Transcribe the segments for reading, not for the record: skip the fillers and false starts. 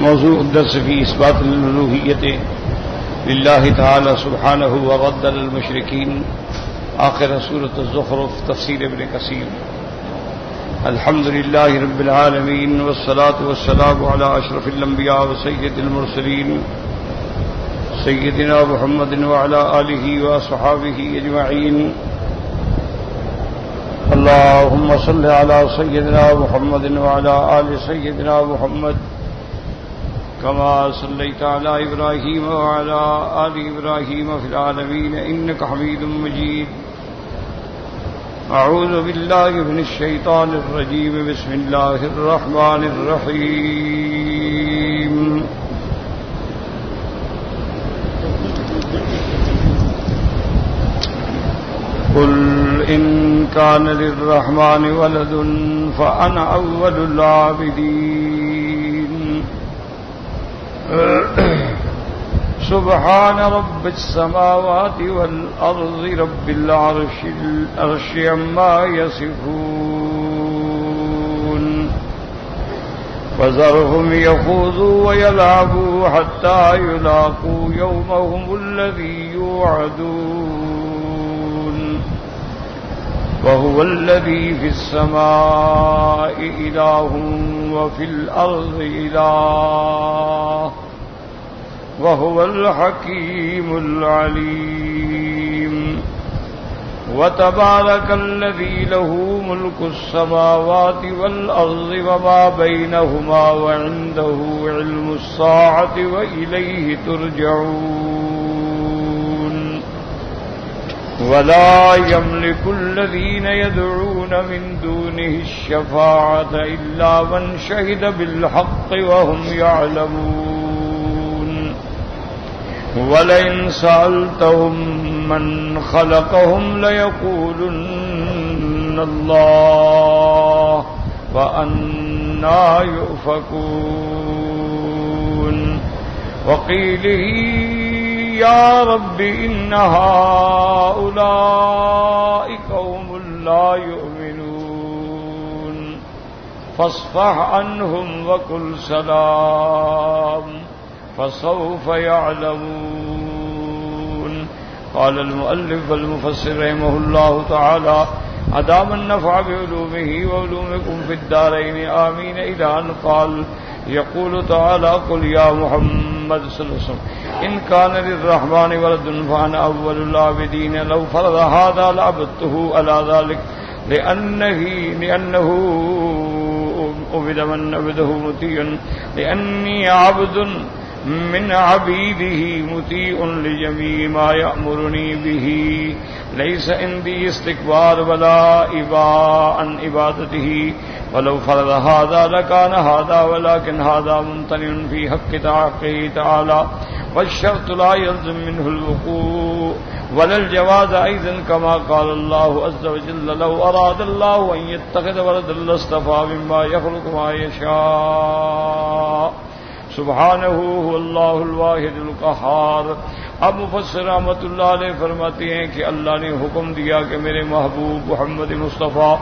موضوع الدرس في إثبات الألوهية لله تعالى سبحانه ورد للمشركين آخر سورة الزخرف تفسير ابن كثير. الحمد لله رب العالمين والصلاة والسلام على أشرف الأنبياء وسيد المرسلين سيدنا محمد وعلى آله وصحابه أجمعين. اللهم صل على سيدنا محمد وعلى آل سيدنا محمد كما صليت على إبراهيم وعلى آل إبراهيم في العالمين إنك حميد مجيد. أعوذ بالله من الشيطان الرجيم. بسم الله الرحمن الرحيم. قل إن كان للرحمن ولد فأنا أول العابدين. سبحان رب السماوات والأرض رب العرش عما يصفون. فذرهم يخوضوا ويلعبوا حتى يلاقوا يومهم الذي يوعدون. وهو الذي في السماء إله وفي الأرض إله وهو الحكيم العليم. وتبارك الذي له ملك السماوات والأرض وما بينهما وعنده علم الساعة وإليه ترجعون. ولا يملك الذين يدعون من دونه الشفاعة إلا من شهد بالحق وهم يعلمون. ولئن سألتهم من خلقهم ليقولن الله وأنى يؤفكون. وقيله يا رب إن هؤلاء قوم لا يؤمنون فاصفح عنهم وقل سلام فسوف يعلمون. قال المؤلف والمفسر رحمه الله تعالى أدام النفع بعلومه وعلومكم في الدارين آمين. إلى أن قال يقول تعالى قل يا محمد صلى الله عليه وسلم إن كان للرحمن ولد فأنا أول العابدين. لو فرض هذا لعبدته على ذلك لأنه عبد من عبده مطيع لأني عبد من عبيده مطيع لجميع ما يأمرني به. ليس عندي استكبار ولا إباء عن عبادته. ولو فرض هذا لكان هذا ولكن هذا ممتنع في حق حقه تعالى والشرط لا يلزم منه الوقوع ولا الجواز أيضا كما قال الله عز وجل لو أراد الله أن يتخذ ولدا لاصطفى مما يخلق ما يشاء سبحانه هو اللہ الواحد القہار. اب مفسر رحمۃ اللہ علیہ فرماتے ہیں کہ اللہ نے حکم دیا کہ میرے محبوب محمد مصطفیٰ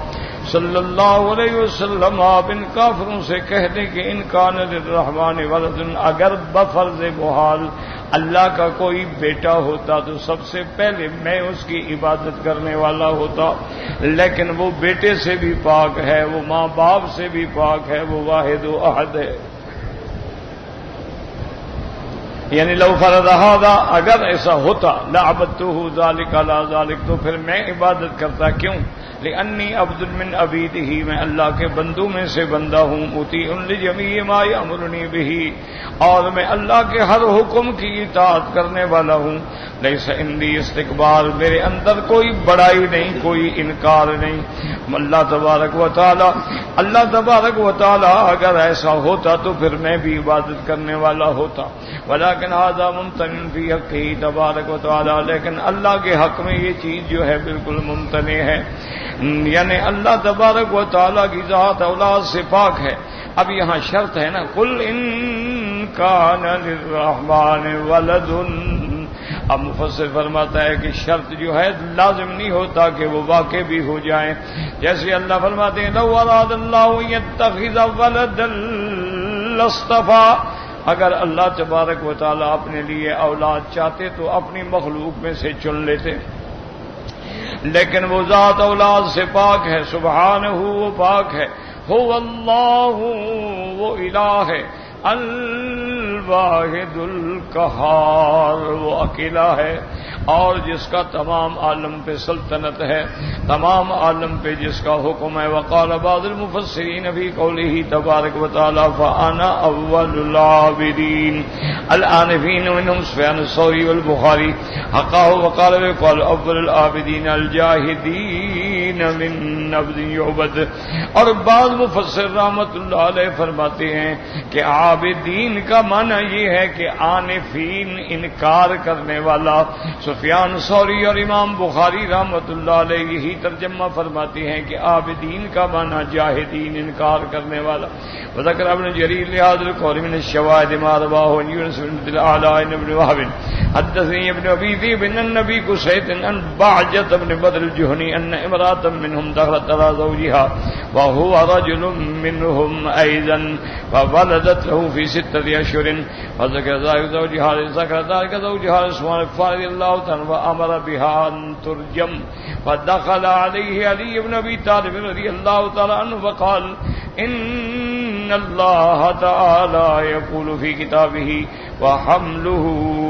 صلی اللہ علیہ وسلم آپ ان کافروں سے کہہ دیں کہ ان کان للرحمن ولد اگر بفرض محال اللہ کا کوئی بیٹا ہوتا تو سب سے پہلے میں اس کی عبادت کرنے والا ہوتا. لیکن وہ بیٹے سے بھی پاک ہے, وہ ماں باپ سے بھی پاک ہے, وہ واحد و احد ہے. یعنی لو فرض هذا اگر ایسا ہوتا لعبدته ذلك على ذلك تو پھر میں عبادت کرتا. کیوں؟ لأنی عبد من عبیدہ میں اللہ کے بندوں میں سے بندہ ہوں. مطیع لجمیع ما یأمرنی بہ اور میں اللہ کے ہر حکم کی اطاعت کرنے والا ہوں. لیس عندی استکبار میرے اندر کوئی بڑائی نہیں, کوئی انکار نہیں. اللہ تبارک و تعالی اگر ایسا ہوتا تو پھر میں بھی عبادت کرنے والا ہوتا. ولیکن ھذا ممتنع فی حقہ تبارک و تعالی لیکن اللہ کے حق میں یہ چیز جو ہے بالکل ممتنع ہے. یعنی اللہ تبارک و تعالی کی ذات اولاد سے پاک ہے. اب یہاں شرط ہے نا قل ان کان للرحمن ولد. اب مفسر فرماتا ہے کہ شرط جو ہے لازم نہیں ہوتا کہ وہ واقع بھی ہو جائیں. جیسے اللہ فرماتے ہیں لو اراد اللہ یتخذ ولدا لاصطفى اگر اللہ تبارک و تعالی اپنے لیے اولاد چاہتے تو اپنی مخلوق میں سے چن لیتے، لیکن وہ ذات اولاد سے پاک ہے، سبحانہ وہ پاک ہے، هو اللہ وہ الہ ہے، الواحد القہار وہ اکیلا ہے، اور جس کا تمام عالم پہ سلطنت ہے، تمام عالم پہ جس کا حکم ہے۔ وقال بعض المفسرین فی قولہ تبارک و تعالی فانا اول العابدین العانفین منهم سفیان الثوری والبخاری حقاہ وقال اول العابدین الجاہدین من عبد یعبد۔ اور بعض مفسر رحمت اللہ علیہ فرماتے ہیں کہ عابدین کا معنی یہ ہے کہ عانفین انکار کرنے والا۔ سفیان ثوری اور امام بخاری رحمت اللہ علیہ یہی ترجمہ فرماتے ہیں کہ عابدین کا معنی جاہدین انکار کرنے والا۔ وذکر ابن جریر لهذا القول من الشواهد ما رواه عن يونس بن العلاء بن وهب حدثني ابن ابي ذئب ان النبي قسيت ان بعجة بن بدر الجهني ان امرأة منهم دخلت على زوجها وهو رجل منهم ايضا فولدت له في 6 اشهر فذكر ذلك زوجها عثمان رضي الله عنه وامر بها ان ترجم فدخل عليه علي بن ابي طالب رضي الله تعالى عنه وقال ان الله تعالى يقول في كتابه وحمله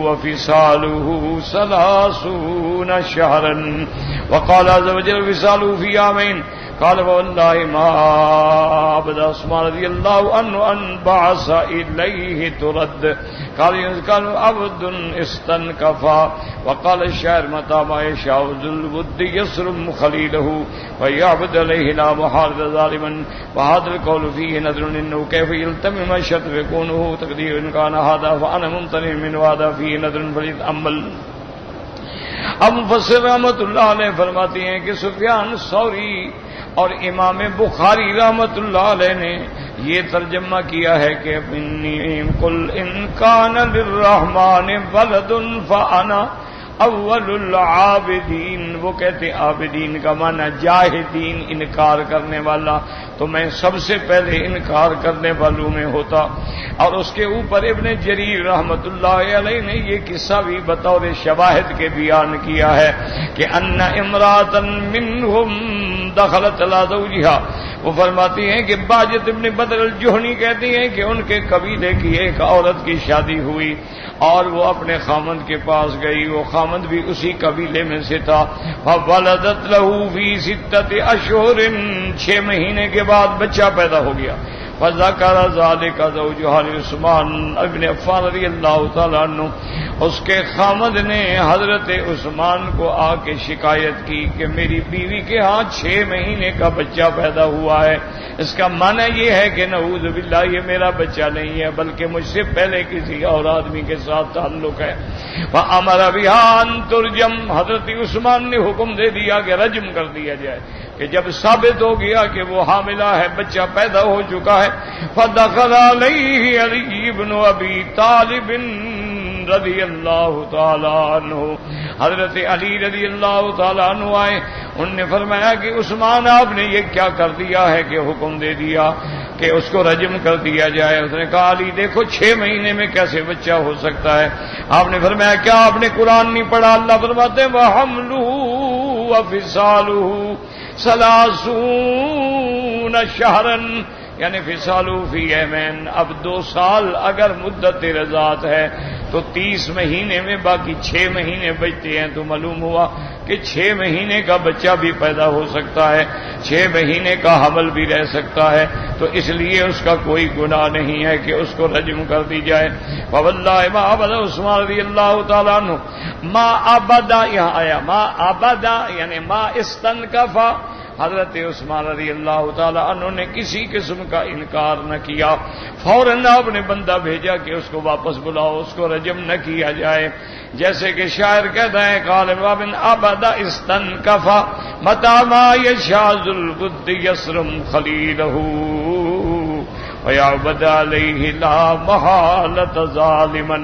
وفصاله 30 شهرا وقال عز وجل فصاله في عامين قال والله ما عبد عثمان رضي الله عنه أن بعث إليه ترد قال عبد استنكفا وقال الشاعر متى ما يشاء ذو الود يصرم خليله ويعبد عليه لا محارب ظالما وهذا القول فيه نذر انه كيف يلتمم الشرط يكونه تقدير ان كان هذا فانا ممتنع من وهذا فيه نذر فليتأمل۔ اب مفسر رحمت اللہ علیہ فرماتے ہیں کہ سفیان ثوری اور امام بخاری رحمت اللہ علیہ نے یہ ترجمہ کیا ہے کہ قل ان کان للرحمن ولد فانا اول العابدین۔ وہ کہتے عابدین کا معنی جاہدین انکار کرنے والا، تو میں سب سے پہلے انکار کرنے والوں میں ہوتا۔ اور اس کے اوپر ابن جریر رحمت اللہ علیہ نے یہ قصہ بھی بطور شواہد کے بیان کیا ہے کہ ان امرأة منہم دخلت علی زوجہا۔ وہ فرماتی ہیں کہ باجت ابن بدر الجہنی کہتی ہیں کہ ان کے قبیلے کی ایک عورت کی شادی ہوئی اور وہ اپنے خامند کے پاس گئی، وہ خامند بھی اسی قبیلے میں سے تھا۔ فولدت له فی 6 اشہر، 6 مہینے کے بعد بچہ پیدا ہو گیا۔ فذکر ذلک زوجها عثمان ابن عفان رضی اللہ تعالیٰ عنہ، اس کے خامد نے حضرت عثمان کو آ کے شکایت کی کہ میری بیوی کے ہاں 6 مہینے کا بچہ پیدا ہوا ہے۔ اس کا معنی یہ ہے کہ نعوذ باللہ یہ میرا بچہ نہیں ہے بلکہ مجھ سے پہلے کسی اور آدمی کے ساتھ تعلق ہے۔ وَأَمَرَ بِهَا أَن تُرْجَمَ، حضرت عثمان نے حکم دے دیا کہ رجم کر دیا جائے، کہ جب ثابت ہو گیا کہ وہ حاملہ ہے، بچہ پیدا ہو چکا ہے۔ فَدَخَلَ عَلَيْهِ عَلِيُّ بْنُ أَبِي طَالِبٍ رضی اللہ تعالیٰ عنہ، حضرت علی رضی اللہ تعالیٰ عنہ آئے، انہوں نے فرمایا کہ عثمان آپ نے یہ کیا کر دیا ہے کہ حکم دے دیا کہ اس کو رجم کر دیا جائے۔ اس نے کہا علی دیکھو 6 مہینے میں کیسے بچہ ہو سکتا ہے؟ آپ نے فرمایا کیا آپ نے قرآن نہیں پڑھا؟ اللہ فرماتے ہیں وَحَمْلُهُ وَفِصَالُهُ 30 شهرا، یعنی فصالو فی ایمین، اب 2 سال اگر مدت رضاعت ہے تو 30 مہینے میں باقی 6 مہینے بچتے ہیں، تو معلوم ہوا کہ 6 مہینے کا بچہ بھی پیدا ہو سکتا ہے، 6 مہینے کا حمل بھی رہ سکتا ہے، تو اس لیے اس کا کوئی گناہ نہیں ہے کہ اس کو رجم کر دی جائے۔ فواللہ ما عبد عثمان رضی اللہ تعالیٰ عنہ ما عبدا، یہاں آیا ما عبدا یعنی ما استنکفا، حضرت عثمان رضی اللہ تعالیٰ عنہ نے کسی قسم کا انکار نہ کیا، فوراً آپ نے بندہ بھیجا کہ اس کو واپس بلاؤ، اس کو رجم نہ کیا جائے۔ جیسے کہ شاعر کہتا ہے قال بابن ابدا استنکفا متى ما یشاء ذو البد یصرم خلیلہ وَيَعْبَدَ عَلَيْهِ لَا مَحَالَةَ ظَالِمًا۔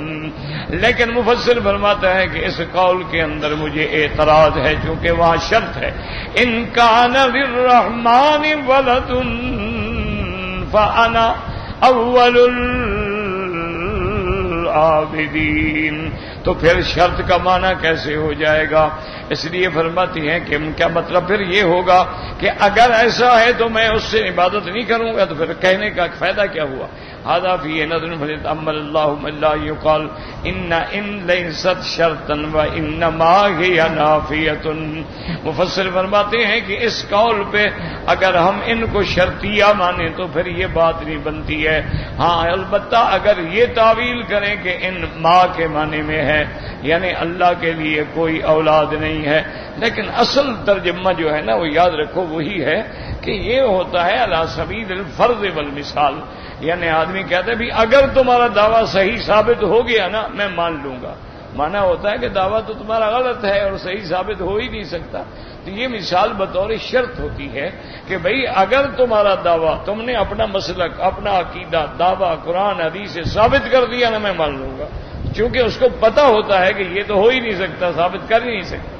لیکن مفسر فرماتا ہے کہ اس قول کے اندر مجھے اعتراض ہے، چونکہ وہاں شرط ہے ان کان للرحمن ولد فانا اول العابدین. تو پھر شرط کا معنی کیسے ہو جائے گا؟ اس لیے فرماتی ہیں کہ کیا مطلب پھر یہ ہوگا کہ اگر ایسا ہے تو میں اس سے عبادت نہیں کروں گا، تو پھر کہنے کا فائدہ کیا ہوا؟ هذا فيه نظر فليتأمل الله من لا يقال ان ليست شرطا وانما هي نافية. مفسر فرماتے ہیں کہ اس قول پہ اگر ہم ان کو شرطیہ مانیں تو پھر یہ بات نہیں بنتی ہے. ہاں البتہ اگر یہ تعویل کریں کہ ان ماں کے معنی میں ہے یعنی اللہ کے لیے کوئی اولاد نہیں ہے، لیکن اصل ترجمہ جو ہے نا وہ یاد رکھو وہی ہے کہ یہ ہوتا ہے علی سبیل الفرض والمثال. یعنی آدمی کہتا ہے بھی اگر تمہارا دعویٰ صحیح ثابت ہو گیا نا میں مان لوں گا. مانا ہوتا ہے کہ دعویٰ تو تمہارا غلط ہے اور صحیح ثابت ہو ہی نہیں سکتا. تو یہ مثال بطور شرط ہوتی ہے کہ بھئی اگر تمہارا دعویٰ تم نے اپنا مسلک اپنا عقیدہ دعویٰ قرآن حدیث سے ثابت کر دیا نا میں مان لوں گا، چونکہ اس کو پتہ ہوتا ہے کہ یہ تو ہو ہی نہیں سکتا، ثابت کر ہی نہیں سکتا.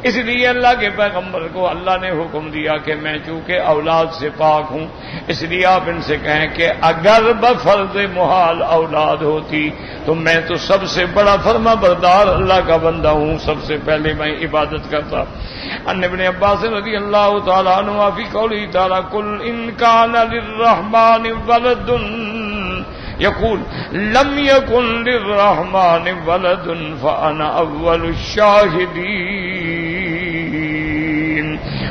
اس لیے اللہ کے پیغمبر کو اللہ نے حکم دیا کہ میں چونکہ اولاد سے پاک ہوں اس لیے آپ ان سے کہیں کہ اگر بفرض محال اولاد ہوتی تو میں تو سب سے بڑا فرما بردار اللہ کا بندہ ہوں، سب سے پہلے میں عبادت کرتا. ان ابن عباس رضی اللہ تعالی عنہ فی قوله تعالی قل ان کان للرحمن ولد یقول لم یکن للرحمن ولد فانا اول الشاہدین.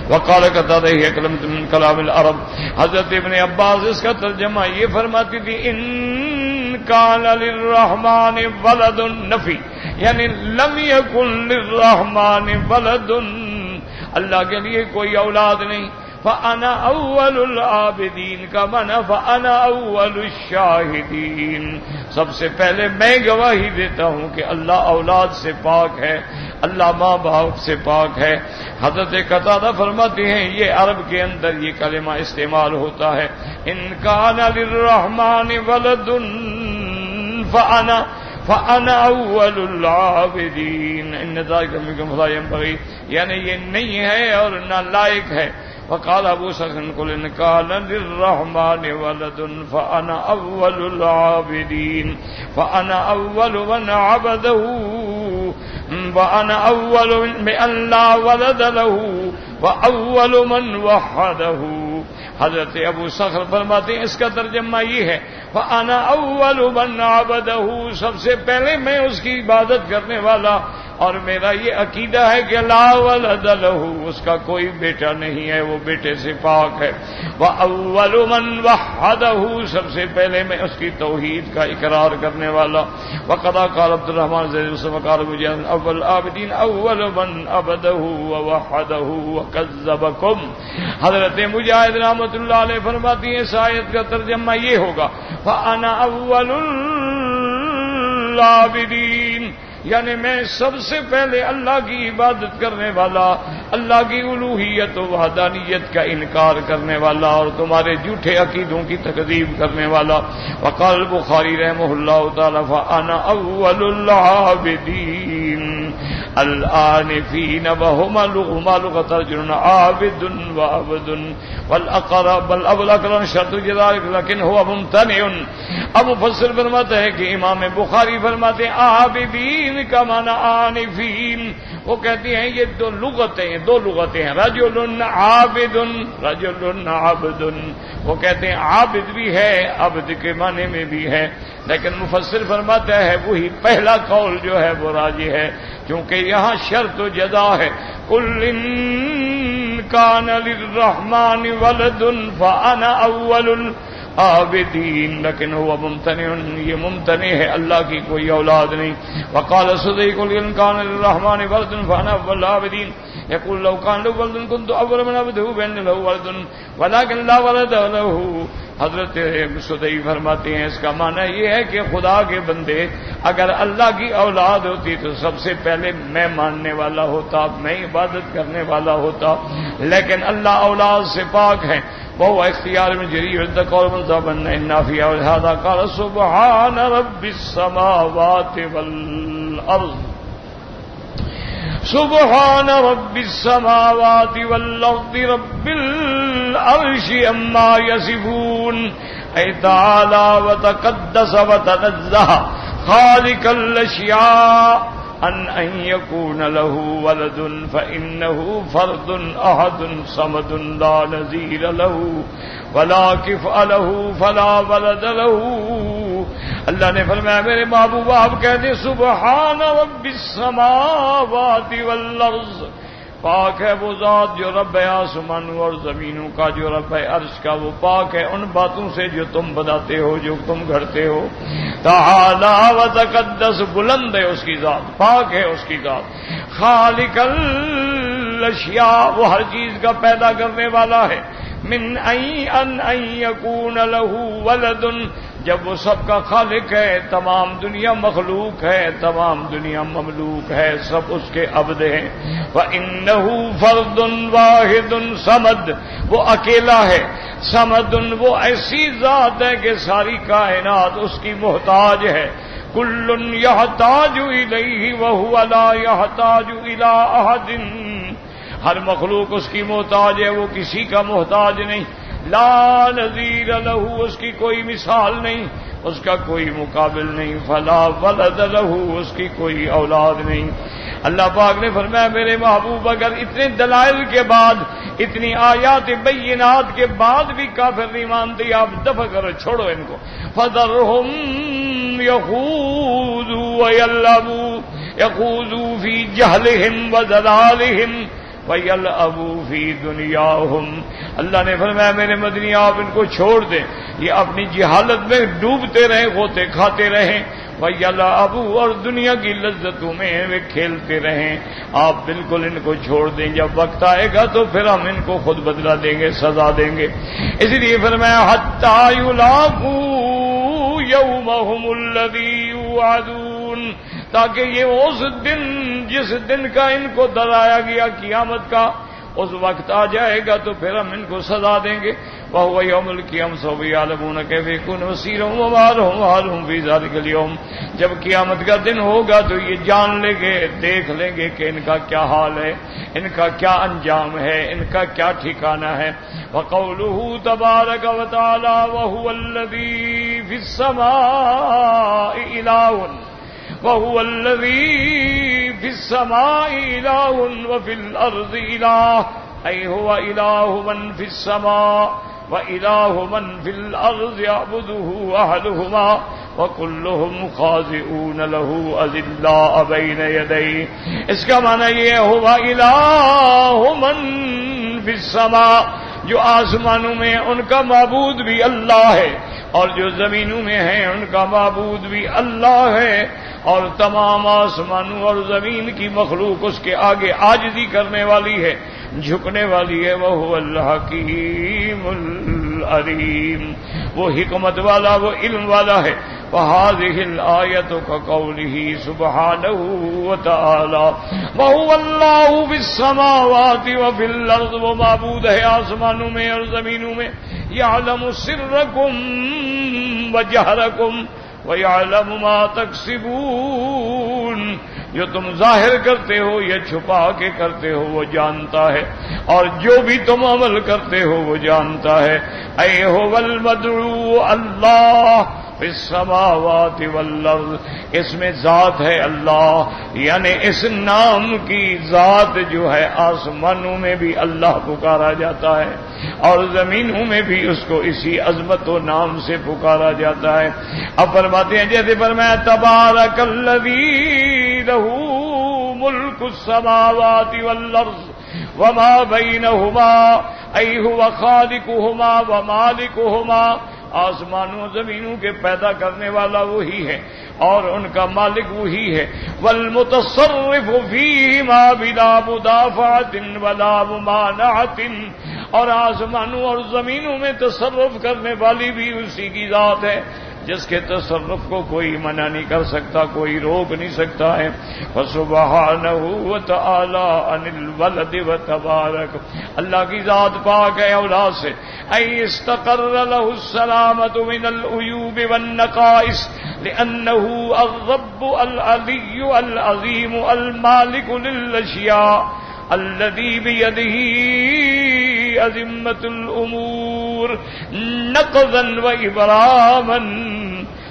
وقال قتادہ یہ کلمۃ من کلام العرب. حضرت ابن عباس اس کا ترجمہ یہ فرماتی تھی ان کان للرحمن ولد نفی یعنی لم یکن للرحمن ولد، اللہ کے لیے کوئی اولاد نہیں. فانا اول العابدین کا معنی فانا اول الشاہدین، سب سے پہلے میں گواہی دیتا ہوں کہ اللہ اولاد سے پاک ہے، اللہ ماں باپ سے پاک ہے. حضرت قتادہ فرماتے ہیں یہ عرب کے اندر یہ کلمہ استعمال ہوتا ہے ان کان للرحمن ولد فانا اول العابدین ان ذلک منکم فلا ينبغي، یعنی یہ نہیں ہے اور نہ لائق ہے. وقال ابو سخن قل ان كان للرحمن ولد فانا اول العابدين فانا اول من عبده وانا اول من لا ولد له واول من وحده. حضرت ابو صخر فرماتے ہیں اس کا ترجمہ یہ ہے فانا اول من عبده، سب سے پہلے میں اس کی عبادت کرنے والا اور میرا یہ عقیدہ ہے کہ لا ولد له، اس کا کوئی بیٹا نہیں ہے، وہ بیٹے سے پاک ہے. وَأَوَّلُ مَنْ وَحَّدَهُ، سب سے پہلے میں اس کی توحید کا اقرار کرنے والا. وَقَدَ قَالَ عبد الرحمن زید وَقَالَ مجاہد اول العابدین اول من عبده ووحده وكذبكم. حضرت مجاہد رحمۃ اللہ علیہ فرماتی ہیں اس آیت کا ترجمہ یہ ہوگا فَأَنَا أَوَّلُ العابدین، یعنی میں سب سے پہلے اللہ کی عبادت کرنے والا، اللہ کی الوہیت و وحدانیت کا انکار کرنے والا اور تمہارے جھوٹے عقیدوں کی تکذیب کرنے والا. وقال البخاری رحمہ اللہ تعالی فانا اول العابدین الآنفین وہما لغۃ رجل عابد وعبد والاقرب والاقرب شرط جزاء لیکن هو ممتنع. اب مفسر فرماتا ہے کہ امام بخاری فرماتے ہیں عابدین کا معنی عانفین، وہ کہتے ہیں یہ دو لغتیں ہیں رجل عابد رجل عبد، وہ کہتے ہیں عابد بھی ہے عبد کے معنی میں بھی ہے، لیکن مفسر فرماتا ہے وہی پہلا قول جو ہے وہ راجح ہے کیونکہ یہاں شرط و جزا ہے. قل ان کان للرحمن ولد فانا اول عابدین، لیکن هو ممتنع، یہ ممتنع ہے، اللہ کی کوئی اولاد نہیں. وقال صدیق ان کان للرحمن ولد فانا اول العابدین يقول لو كان له ولد كنت اول من عبده بان له ولد ولكن لا ولد له. حضرت صدیق فرماتے ہیں اس کا معنی یہ ہے کہ خدا کے بندے اگر اللہ کی اولاد ہوتی تو سب سے پہلے میں ماننے والا ہوتا، میں عبادت کرنے والا ہوتا، لیکن اللہ اولاد سے پاک ہے. وہ اختیار میں جری عند قول مذهبن النافیہ ولهذا قال سبحان رب السماوات والارض سبحان رب السماوات والارض رب العرش عما يصفون. اي تعالى وتقدس وتنزه خالق الاشیاء ان یکون له ولد فانه فرد احد صمد لا نظیر له ولا کفء له فلا ولد له. اللہ نے فرمایا میرے محبوب آپ کہتے سبحان رب السماوات والارض، پاک ہے وہ ذات جو رب ہے آسمانوں اور زمینوں کا، جو رب ہے عرش کا، وہ پاک ہے ان باتوں سے جو تم بناتے ہو، جو تم گھڑتے ہو. تعالی و تقدس، بلند ہے اس کی ذات، پاک ہے اس کی ذات. خالق الاشیاء، وہ ہر چیز کا پیدا کرنے والا ہے. من ان یکون له ولد، جب وہ سب کا خالق ہے، تمام دنیا مخلوق ہے، تمام دنیا مملوک ہے، سب اس کے عبد ہیں. وَإِنَّهُ فَرْدٌ وَاحِدٌ صَمَدٌ، وہ اکیلا ہے. صمد، وہ ایسی ذات ہے کہ ساری کائنات اس کی محتاج ہے. كُلٌّ يَحْتَاجُ إِلَيْهِ وَهُوَ لَا يَحْتَاجُ إِلَىٰ أَحَدٍ، ہر مخلوق اس کی محتاج ہے، وہ کسی کا محتاج نہیں. لا نظیر لہ، اس کی کوئی مثال نہیں، اس کا کوئی مقابل نہیں. فلا ولد لہ، اس کی کوئی اولاد نہیں. اللہ پاک نے فرمایا میرے محبوب اگر اتنے دلائل کے بعد، اتنی آیات بینات کے بعد بھی کافر نہیں مانتے، آپ دفع کرو، چھوڑو ان کو. فذرہم یخوضوا ویلعبوا، یخوضوا فی جہلہم وضلالہم وَيَلْعَبُوا فِي دُنْيَاهُمْ. اللہ نے فرمایا میرے مدنی آپ ان کو چھوڑ دیں، یہ اپنی جہالت میں ڈوبتے رہیں، غوطے کھاتے رہیں. وَيَلْعَبُوا، اور دنیا کی لذتوں میں وہ کھیلتے رہیں. آپ بالکل ان کو چھوڑ دیں، جب وقت آئے گا تو پھر ہم ان کو خود بدلہ دیں گے، سزا دیں گے. اس لیے فرمایا حَتَّىٰ يُلَاقُوا يَوْمَهُمُ الَّذِي يُوعَدُونَ، تاکہ یہ اس دن، جس دن کا ان کو ڈرایا گیا قیامت کا، اس وقت آ جائے گا تو پھر ہم ان کو سزا دیں گے. وَهُوَ يَوْمُ الْقِيَامَةِ سَوْفَ يَعْلَمُونَ كَيْفَ يَكُونُ نَصِيرُهُمْ وَمَا لَهُمْ حَالٌ فِي ذَلِكَ الْيَوْمِ. جب قیامت کا دن ہوگا تو یہ جان لیں گے، دیکھ لیں گے کہ ان کا کیا حال ہے، ان کا کیا انجام ہے، ان کا کیا ٹھکانہ ہے. وَقَوْلُهُ تَبَارَكَ وَتَعَالَى وَهُوَ الَّذِي فِي السَّمَاءِ إِلَٰهٌ وَهُوَ الَّذِي فِي السَّمَاءِ إِلَٰهٌ وَفِي الْأَرْضِ إِلَٰهٌ، أي هو إله من في السماء وإله من في الأرض يعبده أهلهما وكلهم خاضعون له أذلاء بين يديه. اس کا معنی یہ ہے هو إله من في السماء، جو آسمانوں میں ان کا معبود بھی اللہ ہے، اور جو زمینوں میں ہیں ان کا معبود بھی اللہ ہے. اور تمام آسمانوں اور زمین کی مخلوق اس کے آگے عاجزی کرنے والی ہے، جھکنے والی ہے. وَهُوَ الْحَكِيمُ الْعَلِيمُ، وہ حکمت والا، وہ علم والا ہے. وَهَٰذِهِ الْآيَةُ كَقَوْلِهِ سُبْحَانَهُ وَتَعَالَى وَهُوَ اللَّهُ فِي السَّمَاوَاتِ وَفِي الْأَرْضِ، وہ معبود ہے آسمانوں میں اور زمینوں میں. يَعْلَمُ سِرَّكُمْ وَجَهْرَكُمْ وَيَعْلَمُ مَا تَكْسِبُونَ، جو تم ظاہر کرتے ہو یا چھپا کے کرتے ہو وہ جانتا ہے، اور جو بھی تم عمل کرتے ہو وہ جانتا ہے. اے هو المدعو اللہ فی السماوات والارض، اس میں ذات ہے اللہ، یعنی اس نام کی ذات جو ہے آسمانوں میں بھی اللہ پکارا جاتا ہے اور زمینوں میں بھی اس کو اسی عظمت و نام سے پکارا جاتا ہے. اب فرماتے ہیں جیسے فرمایا تبارک الذی لہ ملک السماوات والارض وما بینہما، ای هو خالقہما ومالکہما، آسمانوں زمینوں کے پیدا کرنے والا وہی ہے اور ان کا مالک وہی ہے. والمتصرف فیہما بلا مدافعۃ ولا ممانعۃ، اور آسمانوں اور زمینوں میں تصرف کرنے والی بھی اسی کی ذات ہے، جس کے تصرف کو کوئی منع نہیں کر سکتا، کوئی روک نہیں سکتا ہے. فسبحانہ وتعالی عن الولد وتبارک، اللہ کی ذات پاک ہے اولاد سے. ای استقر له السلامۃ من العیوب والنقائص لأنه الرب العلی العظیم المالک للاشیاء الذی بیدہ عظمۃ الامور نقضا و ابراما.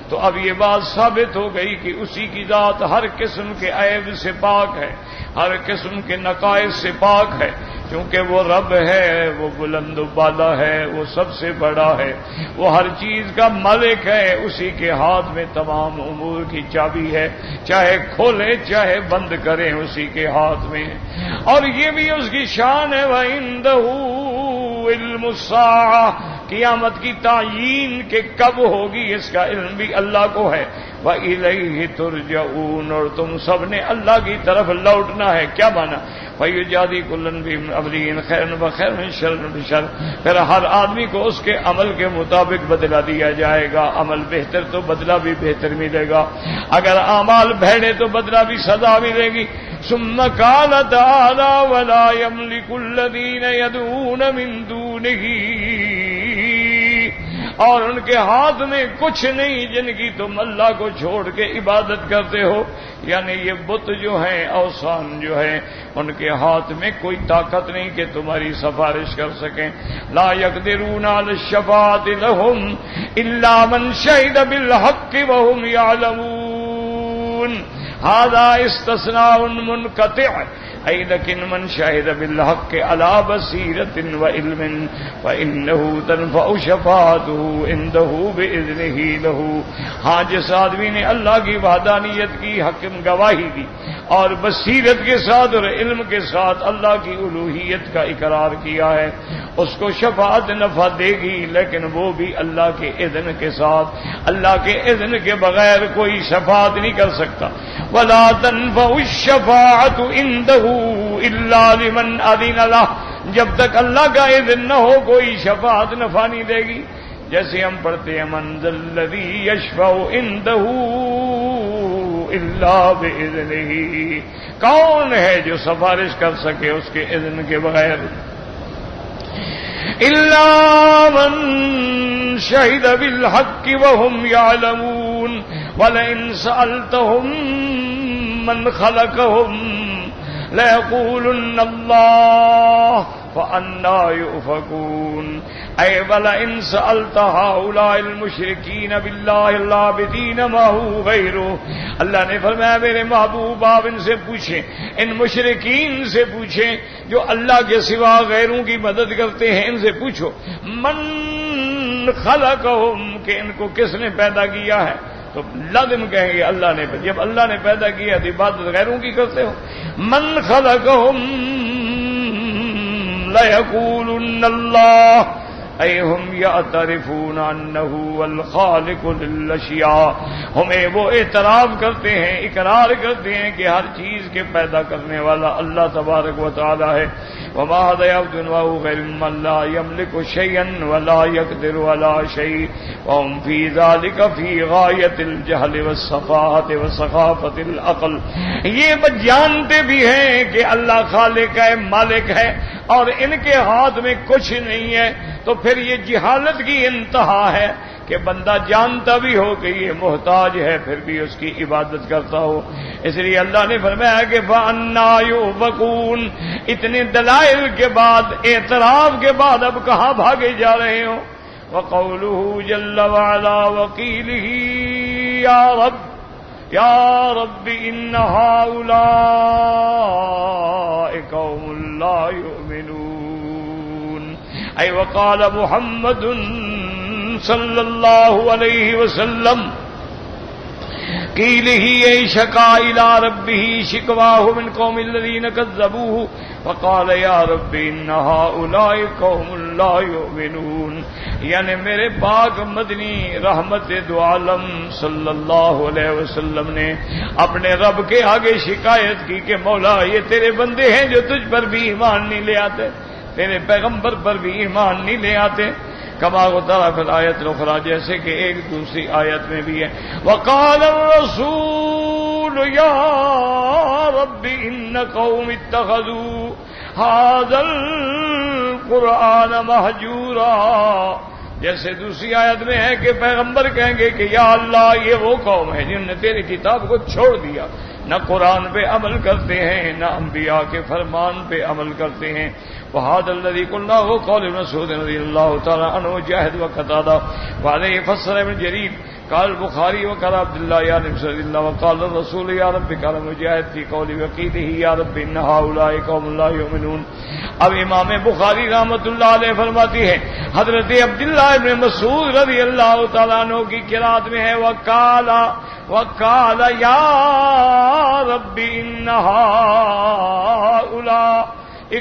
تو تو اب یہ بات ثابت ہو گئی کہ اسی کی ذات ہر قسم کے عیب سے پاک ہے، ہر قسم کے نقائص سے پاک ہے، کیونکہ وہ رب ہے، وہ بلند و بالا ہے، وہ سب سے بڑا ہے، وہ ہر چیز کا مالک ہے، اسی کے ہاتھ میں تمام امور کی چابی ہے، چاہے کھولے چاہے بند کریں اسی کے ہاتھ میں، اور یہ بھی اس کی شان ہے وَعِندَهُ عِلْمُ السَّاعَةِ، قیامت کی تعیین کہ کب ہوگی اس کا علم بھی اللہ کو ہے، وَإِلَيْهِ تُرْجَعُونَ، اور تم سب نے اللہ کی طرف لوٹنا ہے، کیا مانا؟ فَيُجَازِي كُلًّا بِعَمَلِهِ خَيْرًا وَخَيْرًا شَرًّا بِشَرٍّ، پھر ہر آدمی کو اس کے عمل کے مطابق بدلہ دیا جائے گا، عمل بہتر تو بدلہ بھی بہتر ملے گا، اگر اعمال بھیڑے تو بدلہ بھی سزا ملے گی۔ ثم قال تعالى ولا يملك الذين يدعون من دونه، اور ان کے ہاتھ میں کچھ نہیں جن کی تم اللہ کو چھوڑ کے عبادت کرتے ہو، یعنی یہ بت جو ہیں، اوثان جو ہیں، ان کے ہاتھ میں کوئی طاقت نہیں کہ تمہاری سفارش کر سکیں۔ لا يقدرون على الشفاعة لهم الا من شهد بالحق وهم يعلمون، هذا استثناء منقطع، أي لكن من شهد بالحق على بصيرة وعلم فإنه تنفع شفاعته عنده بإذنه له، ہاں جس آدمی نے اللہ کی وحدانیت کی حکم گواہی دی اور بصیرت کے ساتھ اور علم کے ساتھ اللہ کی الوہیت کا اقرار کیا ہے، اس کو شفاعت نفع دے گی، لیکن وہ بھی اللہ کے اذن کے ساتھ، اللہ کے اذن کے بغیر کوئی شفاعت نہیں کر سکتا۔ وَلَا تَنفَعُ الشَّفَاعَةُ عِندَهُ إِلَّا لِمَنْ أَذِنَ لَهُ، جب تک اللہ کا اذن نہ ہو کوئی شفاعت نفع نہیں دے گی۔ جیسے ہم پڑھتے ہیں مَنْ ذَا الَّذِي يَشْفَعُ عِندَهُ إِلَّا بِإِذْنِهِ، کون ہے جو سفارش کر سکے اس کے اذن کے بغیر؟ إِلَّا مَنْ شَهِدَ بِالْحَقِّ وَهُمْ يَعْلَمُونَ وَلَئِنْ سَأَلْتَهُمْ مَنْ خَلَقَهُمْ لَيَقُولُنَّ اللَّهُ فَأَنَّىٰ يُؤْفَكُونَ، اے وَلَئِنْ سَأَلْتَ هَٰؤُلَاءِ الْمُشْرِكِينَ بِاللَّهِ الْعَابِدِينَ مَعَهُ غَيْرُهُ، اللہ نے فرمایا میرے محبوب آپ ان سے پوچھیں، ان مشرکین سے پوچھیں جو اللہ کے سوا غیروں کی مدد کرتے ہیں، ان سے پوچھو من خلقہم، کہ ان کو کس نے پیدا کیا ہے، تو لازم کہیں گے اللہ نے، جب اللہ نے پیدا کیا تو عبادت غیروں کی کرتے ہو۔ من خلقہم لَيَقُولُنَّ اللَّهُ، اے ہم یعترفون انہ الخالق للاشیاء، ہمیں وہ اعتراف کرتے ہیں، اقرار کرتے ہیں کہ ہر چیز کے پیدا کرنے والا اللہ تبارک و تعالی ہے۔ وما هذا عبد وهو غير من لا يملك شيئا ولا يقدر على شيء وهم في ذلك في غاية الجهل والسفاهة وسخافة العقل، یہ جانتے بھی ہیں کہ اللہ خالق ہے، مالک ہے، اور ان کے ہاتھ میں کچھ نہیں ہے، تو پھر یہ جہالت کی انتہا ہے کہ بندہ جانتا بھی ہو کہ یہ محتاج ہے پھر بھی اس کی عبادت کرتا ہو۔ اس لیے اللہ نے فرمایا کہ فَأَنَّىٰ يُؤْفَكُونَ، اتنے دلائل کے بعد، اعتراف کے بعد اب کہاں بھاگے جا رہے ہو؟ وَقَوْلُهُ جَلَّ وَعَلَا وَقِيلِهِ يَا رَبِّ إِنَّ هَٰؤُلَاءِ قَوْمٌ لَّا يُؤْمِنُونَ، أي وقال محمد صلی اللہ علیہ وسلم قیلہ ای شکا الی ربہ شکواہ من قوم الذین کذبوہ فقال یا رب ان ہؤلاء قوم لا یؤمنون، یعنی میرے پاک مدنی رحمت دو عالم صلی اللہ علیہ وسلم نے اپنے رب کے آگے شکایت کی کہ مولا یہ تیرے بندے ہیں جو تجھ پر بھی ایمان نہیں لے آتے، تیرے پیغمبر پر بھی ایمان نہیں لے آتے، کما ذکر فی الآیت الاخری، جیسے کہ ایک دوسری آیت میں بھی ہے وقال الرسول یا رب ان قوم اتخذوا هذا القرآن مہجورا، جیسے دوسری آیت میں ہے کہ پیغمبر کہیں گے کہ یا اللہ یہ وہ قوم ہے جن نے تیری کتاب کو چھوڑ دیا، نہ قرآن پہ عمل کرتے ہیں نہ انبیاء کے فرمان پہ عمل کرتے ہیں۔ وهذا الذي قلناه قول مسعود رضی اللہ تعالی عنہ جاہد و قتادہ وعلیہ فسر ابن جریر قال البخاری وقال عبداللہ یا نبی صلی اللہ وقال الرسول یا رب قال مجاہد فی قولی وقیلہ یا رب ان ہؤلاء قوم لا یؤمنون. اب امام بخاری رحمۃ اللہ علیہ فرماتی ہے حضرت عبداللہ ابن مسعود رضی اللہ تعالیٰ عنہ کی قرات میں ہے وقال یا رب ان ہؤلاء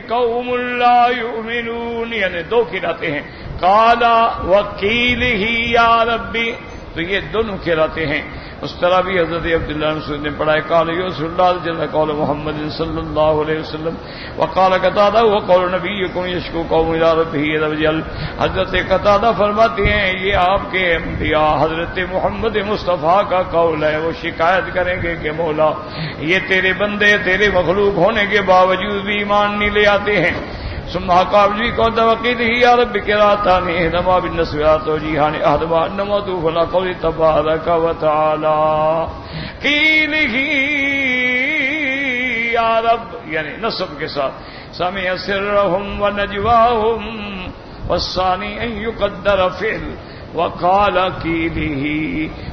قوم لا یؤمنون، یعنی دو قراتیں ہیں، قال وقیلہ یا ربی، تو یہ دونوں قراتیں ہیں. اس طرح بھی حضرت عبداللہ مسعود نے پڑھا ہے قال یوسف اللہ جل قول محمد صلی اللہ علیہ وسلم وقال قتادہ وقول نبیکم یشکو قوم الی ربہ عز وجل. حضرت قتادہ فرماتے ہیں یہ آپ کے انبیاء حضرت محمد مصطفیٰ کا قول ہے، وہ شکایت کریں گے کہ مولا یہ تیرے بندے تیرے مخلوق ہونے کے باوجود بھی ایمان نہیں لے آتے ہیں. ثم قابلی کو توقیدہ یا رب قراتان احدما بالنسبات وجیہان احدما انما تو فلا قول تبارک و تعالی قیلہ یا رب، یعنی نصب کے ساتھ سمع سرهم ونجواهم والثانی ان يقدر فعل وقال قیلہ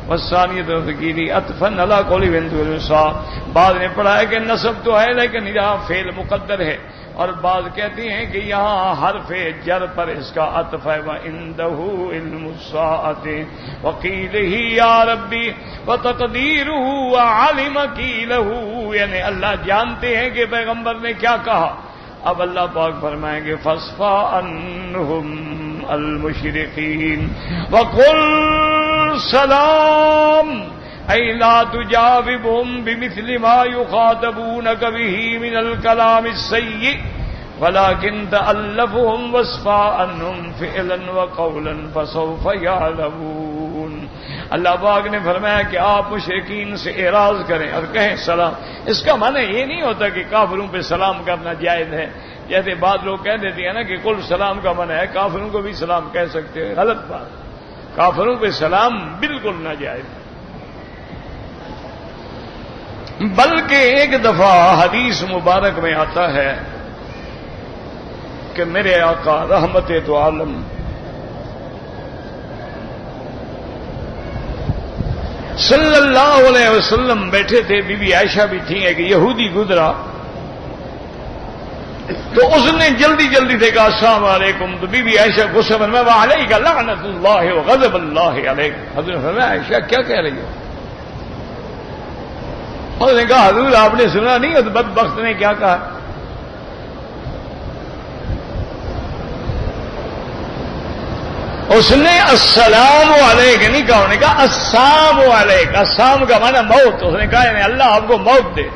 والثانی قیلہ عطفا علی قول بنت الوسا. بعد نے پڑھا ہے کہ نصب تو ہے لیکن یہاں فعل مقدر ہے، اور بعض کہتی ہیں کہ یہاں حرف جر پر اس کا عطف ہے وَعِندَهُ عِلْمُ السَّاعَةِ وَقِيلِهِ يَا رَبِّ وَتَقْدِيرُهُ وَعَلِمَ قِيلَهُ، یعنی اللہ جانتے ہیں کہ پیغمبر نے کیا کہا. اب اللہ پاک فرمائیں گے فَاصْفَحْ عَنْهُمْ الْمُشْرِقِينَ وَقُلْ سَلَامٌ أي لا تجاوبهم بمثل ما يخاطبونك به من الكلام السيء ولكن تألفهم واصفح عنهم فعلا وقولا فسوف يعلمون. اللہ پاک نے فرمایا کہ آپ مشرکین سے اعراض کریں اور کہیں سلام. اس کا معنی یہ نہیں ہوتا کہ کافروں پہ سلام کرنا جائز ہے، جیسے بعض لوگ کہہ دیتے ہیں نا کہ کل سلام کا معنی ہے کافروں کو بھی سلام کہہ سکتے ہیں. غلط بات، کافروں پہ سلام بالکل ناجائز ہے. بلکہ ایک دفعہ حدیث مبارک میں آتا ہے کہ میرے آقا رحمت دو عالم صلی اللہ علیہ وسلم بیٹھے تھے، بی بی عائشہ بھی تھیں، ایک یہودی گزرا تو اس نے جلدی سے کہا السلام علیکم. تو بی بی عائشہ غصے میں وعلیک لعنت اللہ وغضب اللہ علیک. حضرت فرمایا عائشہ کیا کہہ رہی ہو؟ اس نے کہا حضور آپ نے سنا نہیں اس بدبخت نے کیا کہا؟ اس نے السلام علیک نہیں کہا، انہوں نے کہا السلام علیک. السلام کا معنی موت. اس نے کہا یعنی اللہ آپ کو موت دے.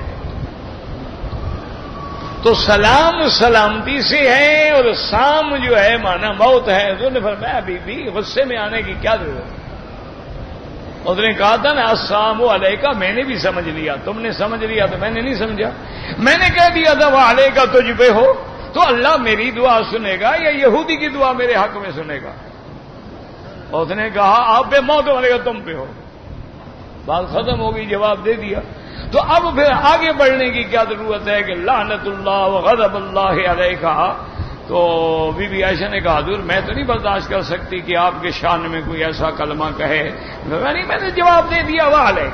تو سلام سلامتی سے ہے اور سام جو ہے معنی موت ہے. حضور نے فرمایا بی بی غصے میں آنے کی کیا ضرورت؟ اس نے کہا تھا نا السلام علیکہ، میں نے بھی سمجھ لیا، تم نے سمجھ لیا تو میں نے نہیں سمجھا. میں نے کہہ دیا تھا وہ علیکہ تجھ پہ ہو، تو اللہ میری دعا سنے گا یا یہودی کی دعا میرے حق میں سنے گا؟ اس نے کہا آپ پہ موت ہونے گا، تم پہ ہو. بات ختم ہو گئی، جواب دے دیا. تو اب پھر آگے بڑھنے کی کیا ضرورت ہے کہ لعنت اللہ وغضب اللہ علیکہ. تو بی بی عائشہ نے کہا حضور میں تو نہیں برداشت کر سکتی کہ آپ کے شان میں کوئی ایسا کلمہ کہے. میں نے جواب دے دیا وہ علیہ.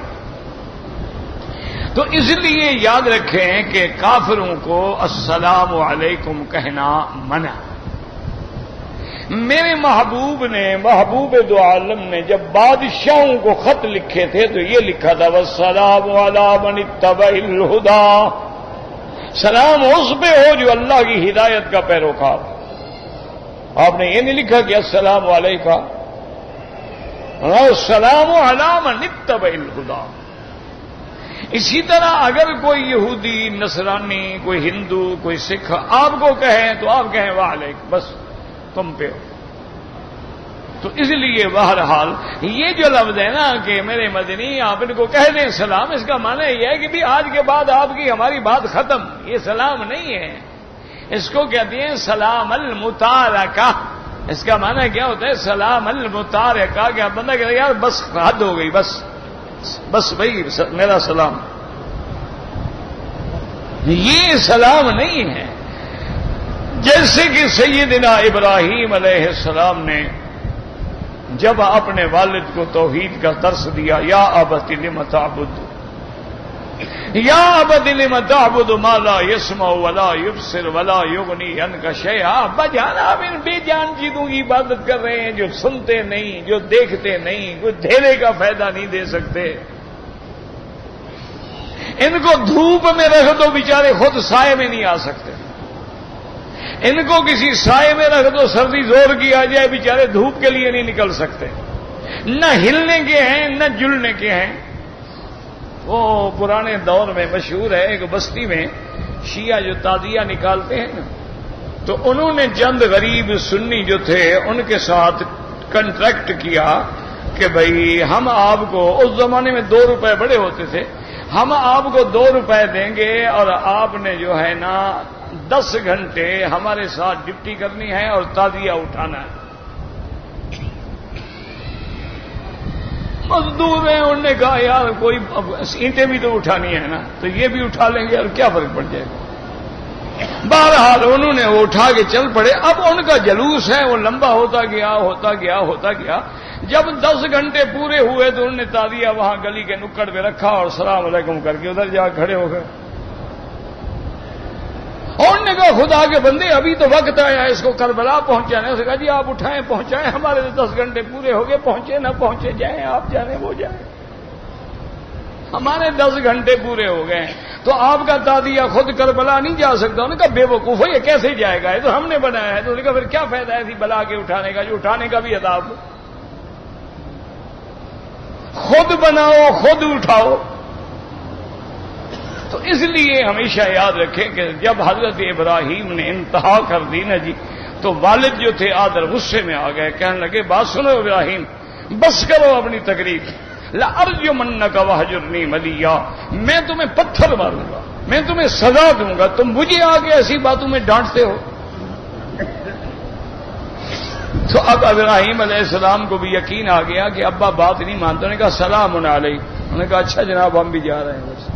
تو اس لیے یاد رکھیں کہ کافروں کو السلام علیکم کہنا منع. میرے محبوب نے، محبوب دو عالم نے جب بادشاہوں کو خط لکھے تھے تو یہ لکھا تھا والسلام علی من اتبع الہدی. سلام اس پہ ہو جو اللہ کی ہدایت کا پیروکار. آپ نے یہ نہیں لکھا کہ السلام علیکہ، السلام علی من اتبع الہدی. اسی طرح اگر کوئی یہودی، نصرانی، کوئی ہندو، کوئی سکھ آپ کو کہیں تو آپ کہیں وعلیکم، بس تم پہ ہو. تو اس لیے بہرحال یہ جو لفظ ہے نا کہ میرے مدنی آپ ان کو کہہ دیں سلام، اس کا معنی یہ ہے کہ بھی آج کے بعد آپ کی ہماری بات ختم. یہ سلام نہیں ہے، اس کو کہتے ہیں سلام المتارکہ. اس کا معنی کیا ہوتا ہے؟ سلام المتارکہ. کہ بندہ کہتا ہے یار بس حد ہو گئی، بس بھائی میرا سلام. یہ سلام نہیں ہے. جیسے کہ سیدنا ابراہیم علیہ السلام نے جب اپنے والد کو توحید کا درس دیا، یا ابت لم تعبد، یا ابت لم تعبد ما لا يسمع ولا يبصر ولا يغني عنك شيئا، ابا جان آپ ان بے جان چیزوں کی عبادت کر رہے ہیں جو سنتے نہیں، جو دیکھتے نہیں، کوئی دھیرے کا فائدہ نہیں دے سکتے۔ ان کو دھوپ میں رکھ دو، بیچارے خود سائے میں نہیں آ سکتے، ان کو کسی سائے میں رکھ دو، سردی زور کی آ جائے، بیچارے دھوپ کے لیے نہیں نکل سکتے، نہ ہلنے کے ہیں نہ جلنے کے ہیں۔ وہ پرانے دور میں مشہور ہے، ایک بستی میں شیعہ جو تعزیہ نکالتے ہیں نا، تو انہوں نے چند غریب سنی جو تھے ان کے ساتھ کنٹریکٹ کیا کہ بھائی ہم آپ کو، اس زمانے میں 2 روپے بڑے ہوتے تھے، ہم آپ کو 2 روپے دیں گے اور آپ نے جو ہے نا 10 گھنٹے ہمارے ساتھ ڈپٹی کرنی ہے اور تعزیہ اٹھانا ہے۔ مزدور ہیں، انہوں نے کہا یار کوئی اینٹیں بھی تو اٹھانی ہے نا، تو یہ بھی اٹھا لیں گے اور کیا فرق پڑ جائے گا۔ بہرحال انہوں نے وہ اٹھا کے چل پڑے۔ اب ان کا جلوس ہے وہ لمبا ہوتا گیا ہوتا گیا ہوتا گیا۔ جب 10 گھنٹے پورے ہوئے تو انہوں نے تعزیہ وہاں گلی کے نکڑ پہ رکھا اور السلام علیکم کر کے ادھر جا کھڑے ہو گئے۔ اور انہوں نے کہا خدا کے بندے ابھی تو وقت آیا ہے اس کو کربلا پہنچانے۔ اس نے کہا جی آپ اٹھائیں پہنچائیں، ہمارے تو 10 گھنٹے پورے ہو گئے، پہنچے نہ پہنچے جائیں، آپ جانے وہ جائیں، ہمارے 10 گھنٹے پورے ہو گئے تو آپ کا تعزیہ خود کربلا نہیں جا سکتا۔ انہوں نے کہا بے وقوف یہ کیسے جائے گا، یہ تو ہم نے بنایا ہے۔ تو انہوں نے کہا پھر کیا فائدہ ہے ایسی بلا کے اٹھانے کا جو اٹھانے کا بھی عذاب، خود بناؤ خود اٹھاؤ۔ تو اس لیے ہمیشہ یاد رکھیں کہ جب حضرت ابراہیم نے انتہا کر دی نا جی، تو والد جو تھے آدر غصے میں آ گئے، کہنے لگے بات سنو ابراہیم، بس کرو اپنی تقریر، لَأَرْجُمَنَّكَ وَاهْجُرْنِي مَلِيًّا، میں تمہیں پتھر ماروں گا، میں تمہیں سزا دوں گا، تم مجھے آگے ایسی باتوں میں ڈانٹتے ہو۔ تو اب ابراہیم علیہ السلام کو بھی یقین آ گیا کہ ابا بات نہیں مانتے۔ انہوں نے کہا سلام علیکم۔ انہوں نے کہا اچھا جناب ہم بھی جا رہے ہیں بس۔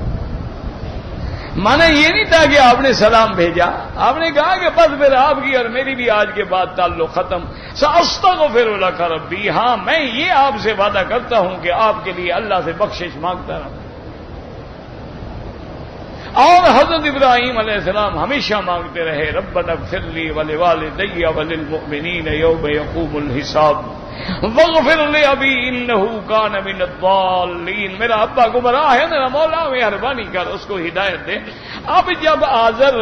مانا یہ نہیں تھا کہ آپ نے سلام بھیجا، آپ نے کہا کہ بس پھر آپ کی اور میری بھی آج کے بعد تعلق ختم، سأستغفر لک ربی، ہاں میں یہ آپ سے وعدہ کرتا ہوں کہ آپ کے لیے اللہ سے بخشش مانگتا رہوں۔ اور حضرت ابراہیم علیہ السلام ہمیشہ مانگتے رہے ربنا اغفر لی ولوالدی وللمؤمنین یوم یقوم الحساب واغفر لأبی انہ کان من الضالین، میرا ابا گمراہ ہے، میرا مولا مہربانی کر اس کو ہدایت دے۔ اب جب آزر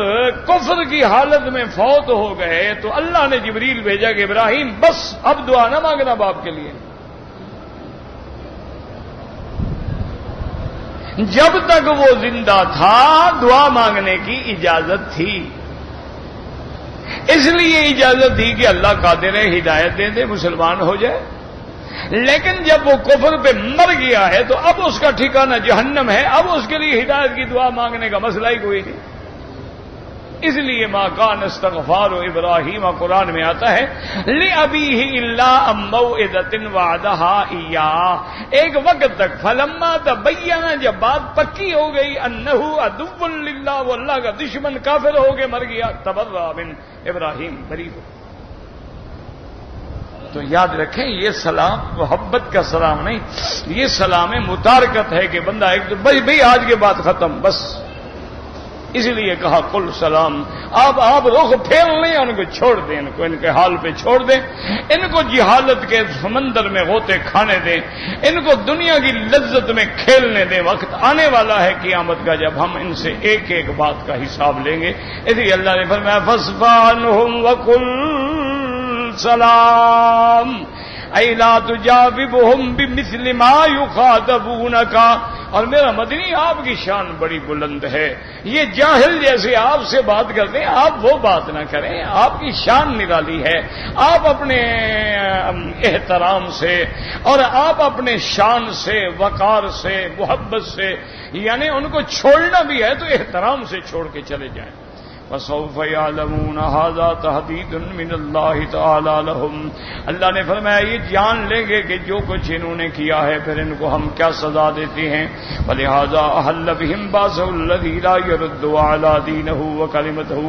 کفر کی حالت میں فوت ہو گئے تو اللہ نے جبریل بھیجا کہ ابراہیم بس اب دعا نہ مانگنا باپ کے لیے، جب تک وہ زندہ تھا دعا مانگنے کی اجازت تھی، اس لیے اجازت دی کہ اللہ قادر ہے ہدایت دے دے مسلمان ہو جائے۔ لیکن جب وہ کفر پہ مر گیا ہے تو اب اس کا ٹھکانہ جہنم ہے، اب اس کے لیے ہدایت کی دعا مانگنے کا مسئلہ ہی کوئی نہیں۔ اس لیے ما کان استغفار ابراہیم قرآن میں آتا ہے لأبیہ الا عن موعدۃ وعدہا ایاہ، ایک وقت تک فلما تبین، جب بات پکی ہو گئی انہ عدو للہ، وہ اللہ کا دشمن کافر ہو کے مر گیا، تبرأ من ابراہیم، بری ہو۔ تو یاد رکھیں یہ سلام محبت کا سلام نہیں، یہ سلام متارکت ہے کہ بندہ ایک تو بھائی آج کے بعد ختم بس، اس لیے کہا کل سلام، آپ رخ پھیر لیں، ان کو چھوڑ دیں، ان کو ان کے حال پہ چھوڑ دیں، ان کو جہالت کے سمندر میں غوطے کھانے دیں، ان کو دنیا کی لذت میں کھیلنے دیں۔ وقت آنے والا ہے قیامت کا جب ہم ان سے ایک ایک بات کا حساب لیں گے۔ اس لیے اللہ نے فرمایا فاصفح عنہم وقل سلام اَیْ لَا تُجَاوِبْهُمْ بِمِثْلِ مَا يُخَاطَبُونَكَ، اور میرا مدنی آپ کی شان بڑی بلند ہے، یہ جاہل جیسے آپ سے بات کرتے ہیں آپ وہ بات نہ کریں، آپ کی شان نرالی ہے، آپ اپنے احترام سے اور آپ اپنے شان سے وقار سے محبت سے، یعنی ان کو چھوڑنا بھی ہے تو احترام سے چھوڑ کے چلے جائیں۔ فسوف يعلمون هذا تهديد من الله تعالى لهم. اللہ نے فرمایا یہ جان لیں گے کہ جو کچھ انہوں نے کیا ہے پھر ان کو ہم کیا سزا دیتے ہیں. ولہذا احل بهم باسه الذي لا يرد على دينه وكلمته.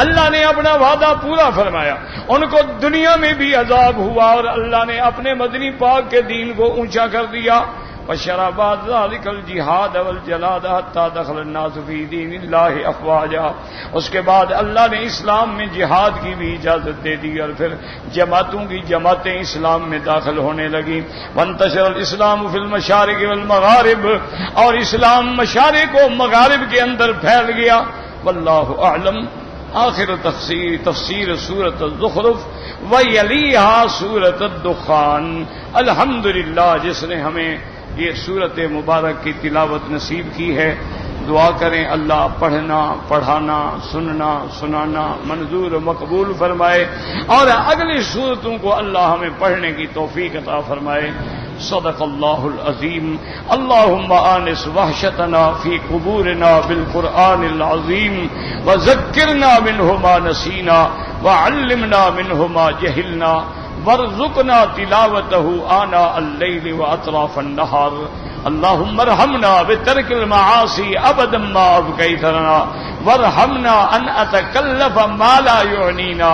اللہ نے اپنا وعدہ پورا فرمایا. ان کو دنیا میں بھی عذاب ہوا اور اللہ نے اپنے مدنی پاک کے دین کو اونچا کر دیا. وشرع بعد ذلك الجهاد والجلاد حتى دخل الناس في دين الله افواجا. اس کے بعد اللہ نے اسلام میں جہاد کی بھی اجازت دے دی اور پھر جماعتوں کی جماعتیں اسلام میں داخل ہونے لگیں. وانتشر الاسلام في المشارق والمغارب. اور اسلام مشارق و مغارب کے اندر پھیل گیا. واللہ اعلم. آخر تفسیر سورۃ الزخرف ویلیہا سورۃ الدخان. الحمدللہ جس نے ہمیں یہ سورت مبارک کی تلاوت نصیب کی ہے. دعا کریں اللہ پڑھنا پڑھانا سننا سنانا منظور و مقبول فرمائے اور اگلی سورتوں کو اللہ ہمیں پڑھنے کی توفیق عطا فرمائے. صدق اللہ العظیم. اللہم آنس وحشتنا فی قبورنا بالقرآن العظیم وذکرنا منہ ما نسینا وعلمنا منہ ما جہلنا وارزقنا تلاوته آناء الليل وأطراف النهار. اللهم ارحمنا بترك المعاصي أبدا ما أبقيتنا وارحمنا أن أتكلف ما لا يعنينا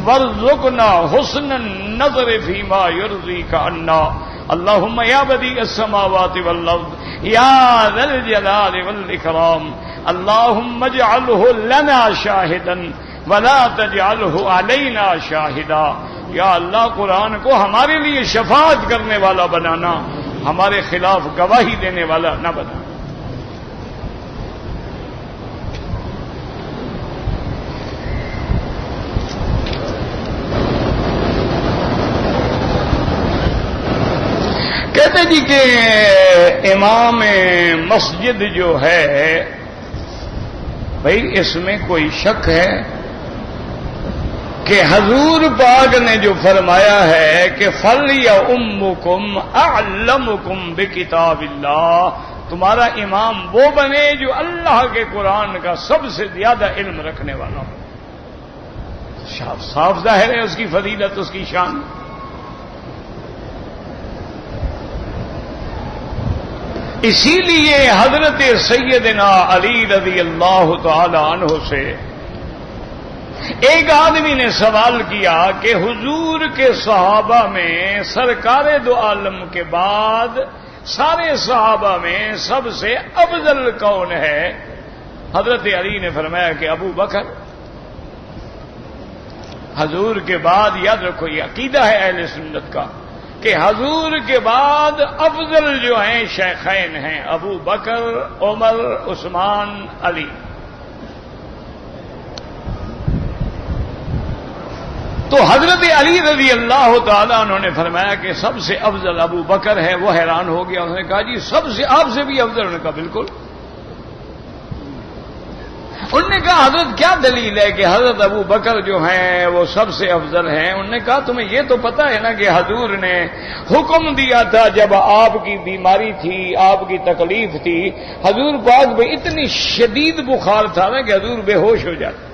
وارزقنا حسن النظر فيما يرضيك عنا. اللهم يا بديع السماوات والأرض يا ذا الجلال والإكرام اللهم اجعله لنا شاهدا ولا تجعله علينا شاهدا. یا اللہ قرآن کو ہمارے لیے شفاعت کرنے والا بنانا ہمارے خلاف گواہی دینے والا نہ بنانا. کہتے جی کہ امام مسجد جو ہے بھائی اس میں کوئی شک ہے کہ حضور پاک نے جو فرمایا ہے کہ فَلْيَؤُمُّكُمْ أَعْلَمُكُمْ بِكِتَابِ اللَّهِ. تمہارا امام وہ بنے جو اللہ کے قرآن کا سب سے زیادہ علم رکھنے والا ہو. صاف ظاہر ہے اس کی فضیلت اس کی شان. اسی لیے حضرت سیدنا علی رضی اللہ تعالی عنہ سے ایک آدمی نے سوال کیا کہ حضور کے صحابہ میں سرکار دو عالم کے بعد سارے صحابہ میں سب سے افضل کون ہے؟ حضرت علی نے فرمایا کہ ابو بکر. حضور کے بعد یاد رکھو یہ عقیدہ ہے اہل سنت کا کہ حضور کے بعد افضل جو ہیں شیخین ہیں ابو بکر عمر عثمان علی. تو حضرت علی رضی اللہ تعالیٰ انہوں نے فرمایا کہ سب سے افضل ابو بکر ہے. وہ حیران ہو گیا. انہوں نے کہا جی سب سے آپ سے بھی افضل؟ انہوں نے کہا بالکل. انہوں نے کہا حضرت کیا دلیل ہے کہ حضرت ابو بکر جو ہیں وہ سب سے افضل ہیں؟ انہوں نے کہا تمہیں یہ تو پتہ ہے نا کہ حضور نے حکم دیا تھا جب آپ کی بیماری تھی آپ کی تکلیف تھی حضور پاک میں اتنی شدید بخار تھا نا کہ حضور بے ہوش ہو جاتے.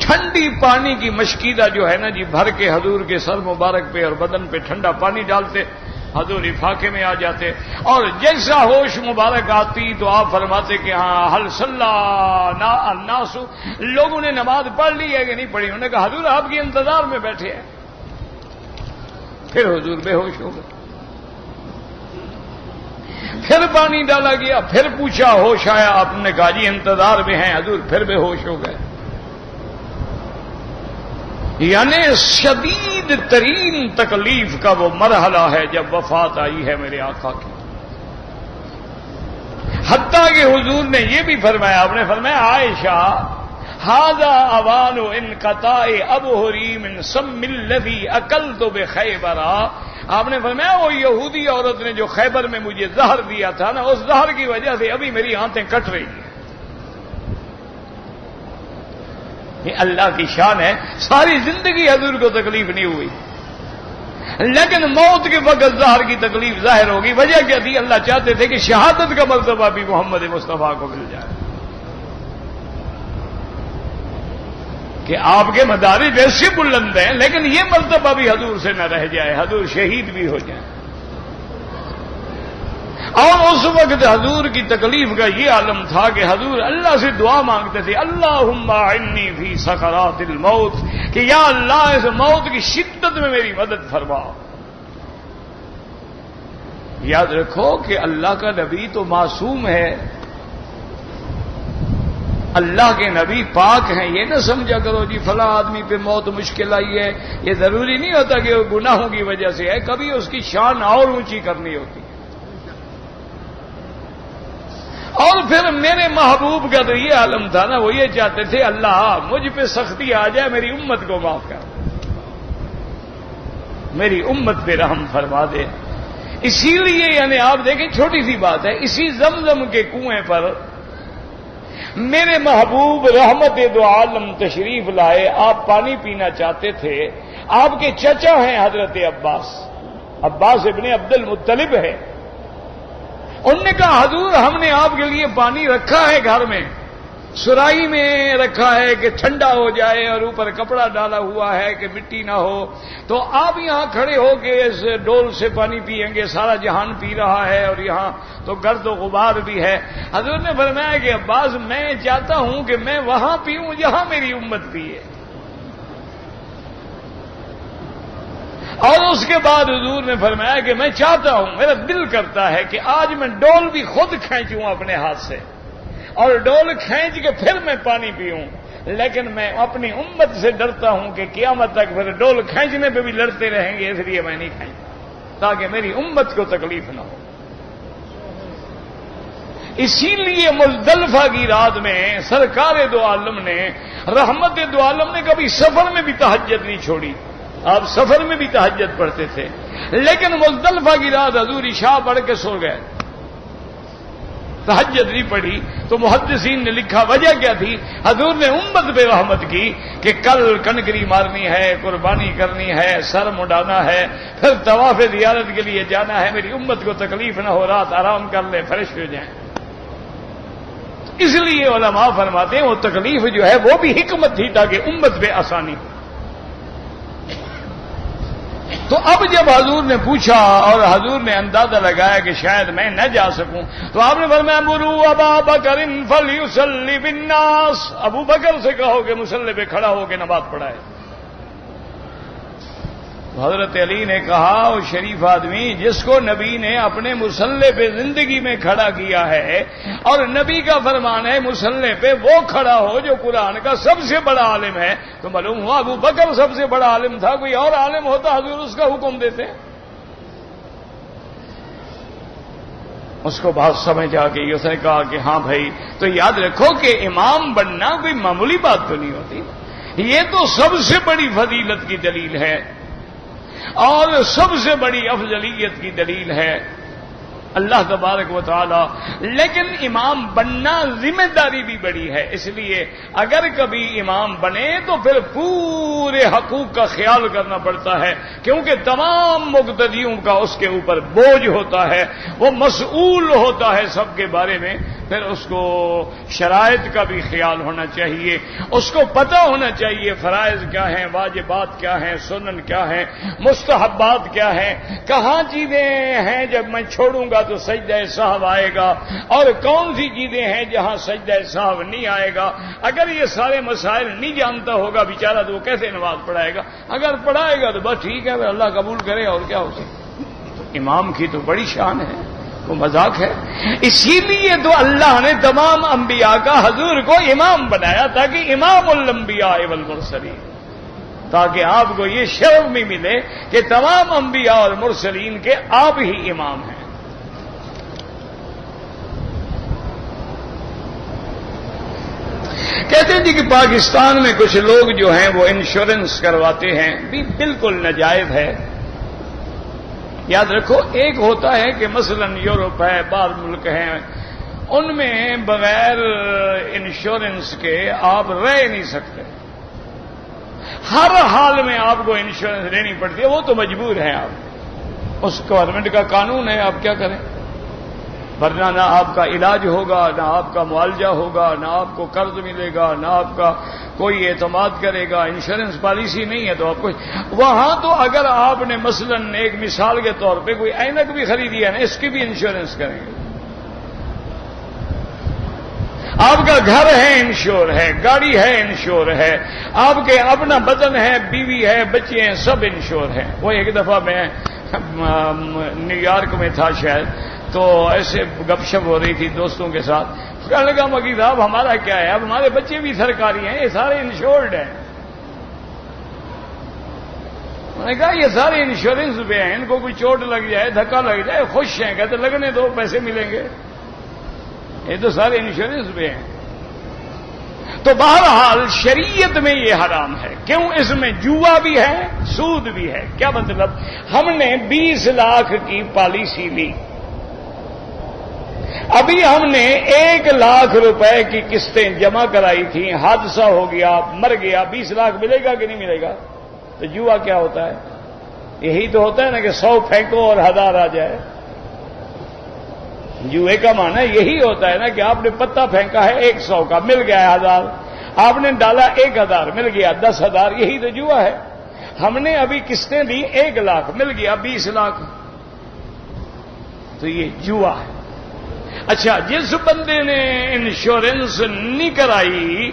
ٹھنڈی پانی کی مشکیدہ جو ہے نا جی بھر کے حضور کے سر مبارک پہ اور بدن پہ ٹھنڈا پانی ڈالتے حضور افاقے میں آ جاتے. اور جیسا ہوش مبارک آتی تو آپ فرماتے کہ ہاں حل صلی الناس لوگوں نے نماز پڑھ لی ہے کہ نہیں پڑھی؟ انہوں نے کہا حضور آپ کے انتظار میں بیٹھے ہیں. پھر حضور بے ہوش ہو گئے. پھر پانی ڈالا گیا پھر پوچھا ہوش آیا آپ نے کہا جی انتظار میں ہیں حضور. پھر بے ہوش ہو گئے. یعنی شدید ترین تکلیف کا وہ مرحلہ ہے جب وفات آئی ہے میرے آقا کی. حتیٰ کہ حضور نے یہ بھی فرمایا آپ نے فرمایا عائشہ ھذا اوان انقطاع ابہری من سم الذی اکلت بخیبر. آپ نے فرمایا وہ یہودی عورت نے جو خیبر میں مجھے زہر دیا تھا نا اس زہر کی وجہ سے ابھی میری آنتیں کٹ رہی ہیں. یہ اللہ کی شان ہے. ساری زندگی حضور کو تکلیف نہیں ہوئی لیکن موت کے وقت زہر کی تکلیف ظاہر ہوگی. وجہ کیا تھی؟ اللہ چاہتے تھے کہ شہادت کا مرتبہ بھی محمد مصطفیٰ کو مل جائے. کہ آپ کے مدارج ایسے بلند ہیں لیکن یہ مرتبہ بھی حضور سے نہ رہ جائے، حضور شہید بھی ہو جائیں۔ اور اس وقت حضور کی تکلیف کا یہ عالم تھا کہ حضور اللہ سے دعا مانگتے تھے، اللہم اعنی فی سکرات الموت، کہ یا اللہ اس موت کی شدت میں میری مدد فرما۔ یاد رکھو کہ اللہ کا نبی تو معصوم ہے، اللہ کے نبی پاک ہیں، یہ نہ سمجھا کرو جی فلاں آدمی پہ موت مشکل آئی ہے، یہ ضروری نہیں ہوتا کہ وہ گناہوں کی وجہ سے ہے، کبھی اس کی شان اور اونچی کرنی ہوتی ہے۔ اور پھر میرے محبوب کا تو یہ عالم تھا نا، وہ یہ چاہتے تھے اللہ مجھ پہ سختی آ جائے، میری امت کو معاف کر، میری امت پہ رحم فرما دے۔ اسی لیے یعنی آپ دیکھیں چھوٹی سی بات ہے، اسی زمزم کے کنویں پر میرے محبوب رحمت دو عالم تشریف لائے، آپ پانی پینا چاہتے تھے، آپ کے چچا ہیں حضرت عباس ابن عبد المطلب ہے، انہوں نے کہا حضور ہم نے آپ کے لیے پانی رکھا ہے گھر میں، سرائی میں رکھا ہے کہ ٹھنڈا ہو جائے اور اوپر کپڑا ڈالا ہوا ہے کہ مٹی نہ ہو، تو آپ یہاں کھڑے ہو کے اس ڈول سے پانی پیئیں گے، سارا جہان پی رہا ہے اور یہاں تو گرد و غبار بھی ہے۔ حضور نے فرمایا کہ عباس میں چاہتا ہوں کہ میں وہاں پیوں جہاں میری امت پیے۔ اور اس کے بعد حضور نے فرمایا کہ میں چاہتا ہوں، میرا دل کرتا ہے کہ آج میں ڈول بھی خود کھینچوں اپنے ہاتھ سے اور ڈول کھینچ کے پھر میں پانی پیوں، لیکن میں اپنی امت سے ڈرتا ہوں کہ قیامت تک پھر ڈول کھینچنے پہ بھی لڑتے رہیں گے، اس لیے میں نہیں کھینچتا تاکہ میری امت کو تکلیف نہ ہو۔ اسی لیے مزدلفہ کی رات میں سرکار دو عالم نے، رحمت دو عالم نے کبھی سفر میں بھی تہجد نہیں چھوڑی، آپ سفر میں بھی تہجد پڑھتے تھے، لیکن مزدلفہ کی رات حضور عشاء پڑھ کے سو گئے، تہجد نہیں پڑھی۔ تو محدثین نے لکھا وجہ کیا تھی؟ حضور نے امت پہ رحمت کی کہ کل کنکری مارنی ہے، قربانی کرنی ہے، سر مڈانا ہے، پھر طواف زیارت کے لیے جانا ہے، میری امت کو تکلیف نہ ہو، رات آرام کر لے، فریش ہو جائیں۔ اس لیے علماء فرماتے ہیں وہ تکلیف جو ہے وہ بھی حکمت تھی تاکہ امت پہ آسانی ہو۔ تو اب جب حضور نے پوچھا اور حضور نے اندازہ لگایا کہ شاید میں نہ جا سکوں، تو آپ نے فرمایا مروا ابا بکر فلیصلی بالناس، ابو بکر سے کہو کہ مصلی پہ کھڑا ہو کے نماز پڑھائے۔ حضرت علی نے کہا وہ شریف آدمی جس کو نبی نے اپنے مصلی پہ زندگی میں کھڑا کیا ہے، اور نبی کا فرمان ہے مصلی پہ وہ کھڑا ہو جو قرآن کا سب سے بڑا عالم ہے، تو معلوم ہوا ابو بکر سب سے بڑا عالم تھا، کوئی اور عالم ہوتا حضور اس کا حکم دیتے۔ اس کو بات سمجھ آ گئی، اس نے کہا کہ ہاں بھائی، تو یاد رکھو کہ امام بننا کوئی معمولی بات تو نہیں ہوتی، یہ تو سب سے بڑی فضیلت کی دلیل ہے اور سب سے بڑی افضلیت کی دلیل ہے اللہ تبارک و تعالی۔ لیکن امام بننا ذمہ داری بھی بڑی ہے، اس لیے اگر کبھی امام بنے تو پھر پورے حقوق کا خیال کرنا پڑتا ہے، کیونکہ تمام مقتدیوں کا اس کے اوپر بوجھ ہوتا ہے، وہ مسئول ہوتا ہے سب کے بارے میں، پھر اس کو شرائط کا بھی خیال ہونا چاہیے، اس کو پتہ ہونا چاہیے فرائض کیا ہیں، واجبات کیا ہیں، سنن کیا ہیں، مستحبات کیا ہیں، کہاں چیزیں ہیں جب میں چھوڑوں گا تو سجدہ سہو آئے گا، اور کون سی چیزیں ہیں جہاں سجدہ سہو نہیں آئے گا۔ اگر یہ سارے مسائل نہیں جانتا ہوگا بیچارہ تو وہ کیسے نماز پڑھائے گا؟ اگر پڑھائے گا تو بس ٹھیک ہے، اللہ قبول کرے، اور کیا ہو سکتا۔ امام کی تو بڑی شان ہے، وہ مذاق ہے۔ اسی لیے تو اللہ نے تمام انبیاء کا حضور کو امام بنایا، تاکہ امام الانبیاء والمرسلین، تاکہ آپ کو یہ شرف بھی ملے کہ تمام انبیاء اور مرسلین کے آپ ہی امام ہیں۔ کہتے ہیں جی کہ پاکستان میں کچھ لوگ جو ہیں وہ انشورنس کرواتے ہیں، بھی بالکل ناجائز ہے۔ یاد رکھو ایک ہوتا ہے کہ مثلا یورپ ہے، بعض ملک ہیں، ان میں بغیر انشورنس کے آپ رہ نہیں سکتے، ہر حال میں آپ کو انشورنس لینی پڑتی ہے، وہ تو مجبور ہیں آپ، اس گورنمنٹ کا قانون ہے، آپ کیا کریں۔ ورنہ نہ آپ کا علاج ہوگا، نہ آپ کا معالجہ ہوگا، نہ آپ کو قرض ملے گا، نہ آپ کا کوئی اعتماد کرے گا. انشورنس پالیسی نہیں ہے تو آپ کو وہاں تو اگر آپ نے مثلا ایک مثال کے طور پہ کوئی اینک بھی خریدی ہے نا، اس کی بھی انشورنس کریں گے. آپ کا گھر ہے انشور ہے، گاڑی ہے انشور ہے، آپ کے اپنا بدن ہے، بیوی ہے، بچے ہیں، سب انشور ہیں. وہ ایک دفعہ میں نیو یارک میں تھا شاید، تو ایسے گپ شپ ہو رہی تھی دوستوں کے ساتھ. کہنے لگا مکی صاحب ہمارا کیا ہے، اب ہمارے بچے بھی سرکاری ہیں، یہ سارے انشورڈ ہیں. میں نے کہا یہ سارے انشورنس پہ ہیں، ان کو کوئی چوٹ لگ جائے، دھکا لگ جائے، خوش ہیں. کہتے لگنے دو، پیسے ملیں گے. یہ تو سارے انشورنس پہ ہیں. تو بہرحال شریعت میں یہ حرام ہے. کیوں؟ اس میں جوا بھی ہے، سود بھی ہے. کیا مطلب؟ ہم نے 20 لاکھ کی پالیسی لی، ابھی ہم نے 1 لاکھ روپے کی قسطیں جمع کرائی تھیں، حادثہ ہو گیا، مر گیا، 20 لاکھ ملے گا کہ نہیں ملے گا؟ تو جوا کیا ہوتا ہے؟ یہی تو ہوتا ہے نا کہ 100 پھینکو اور 1000 آ جائے. جوئے کا معنی یہی ہوتا ہے نا کہ آپ نے پتا پھینکا ہے 100 کا، مل گیا 1000. آپ نے ڈالا 1000، مل گیا 10,000. یہی تو جوا ہے. ہم نے ابھی قسطیں دی 1 لاکھ، مل گیا 20 لاکھ. تو یہ جوا ہے. اچھا، جس بندے نے انشورنس نہیں کرائی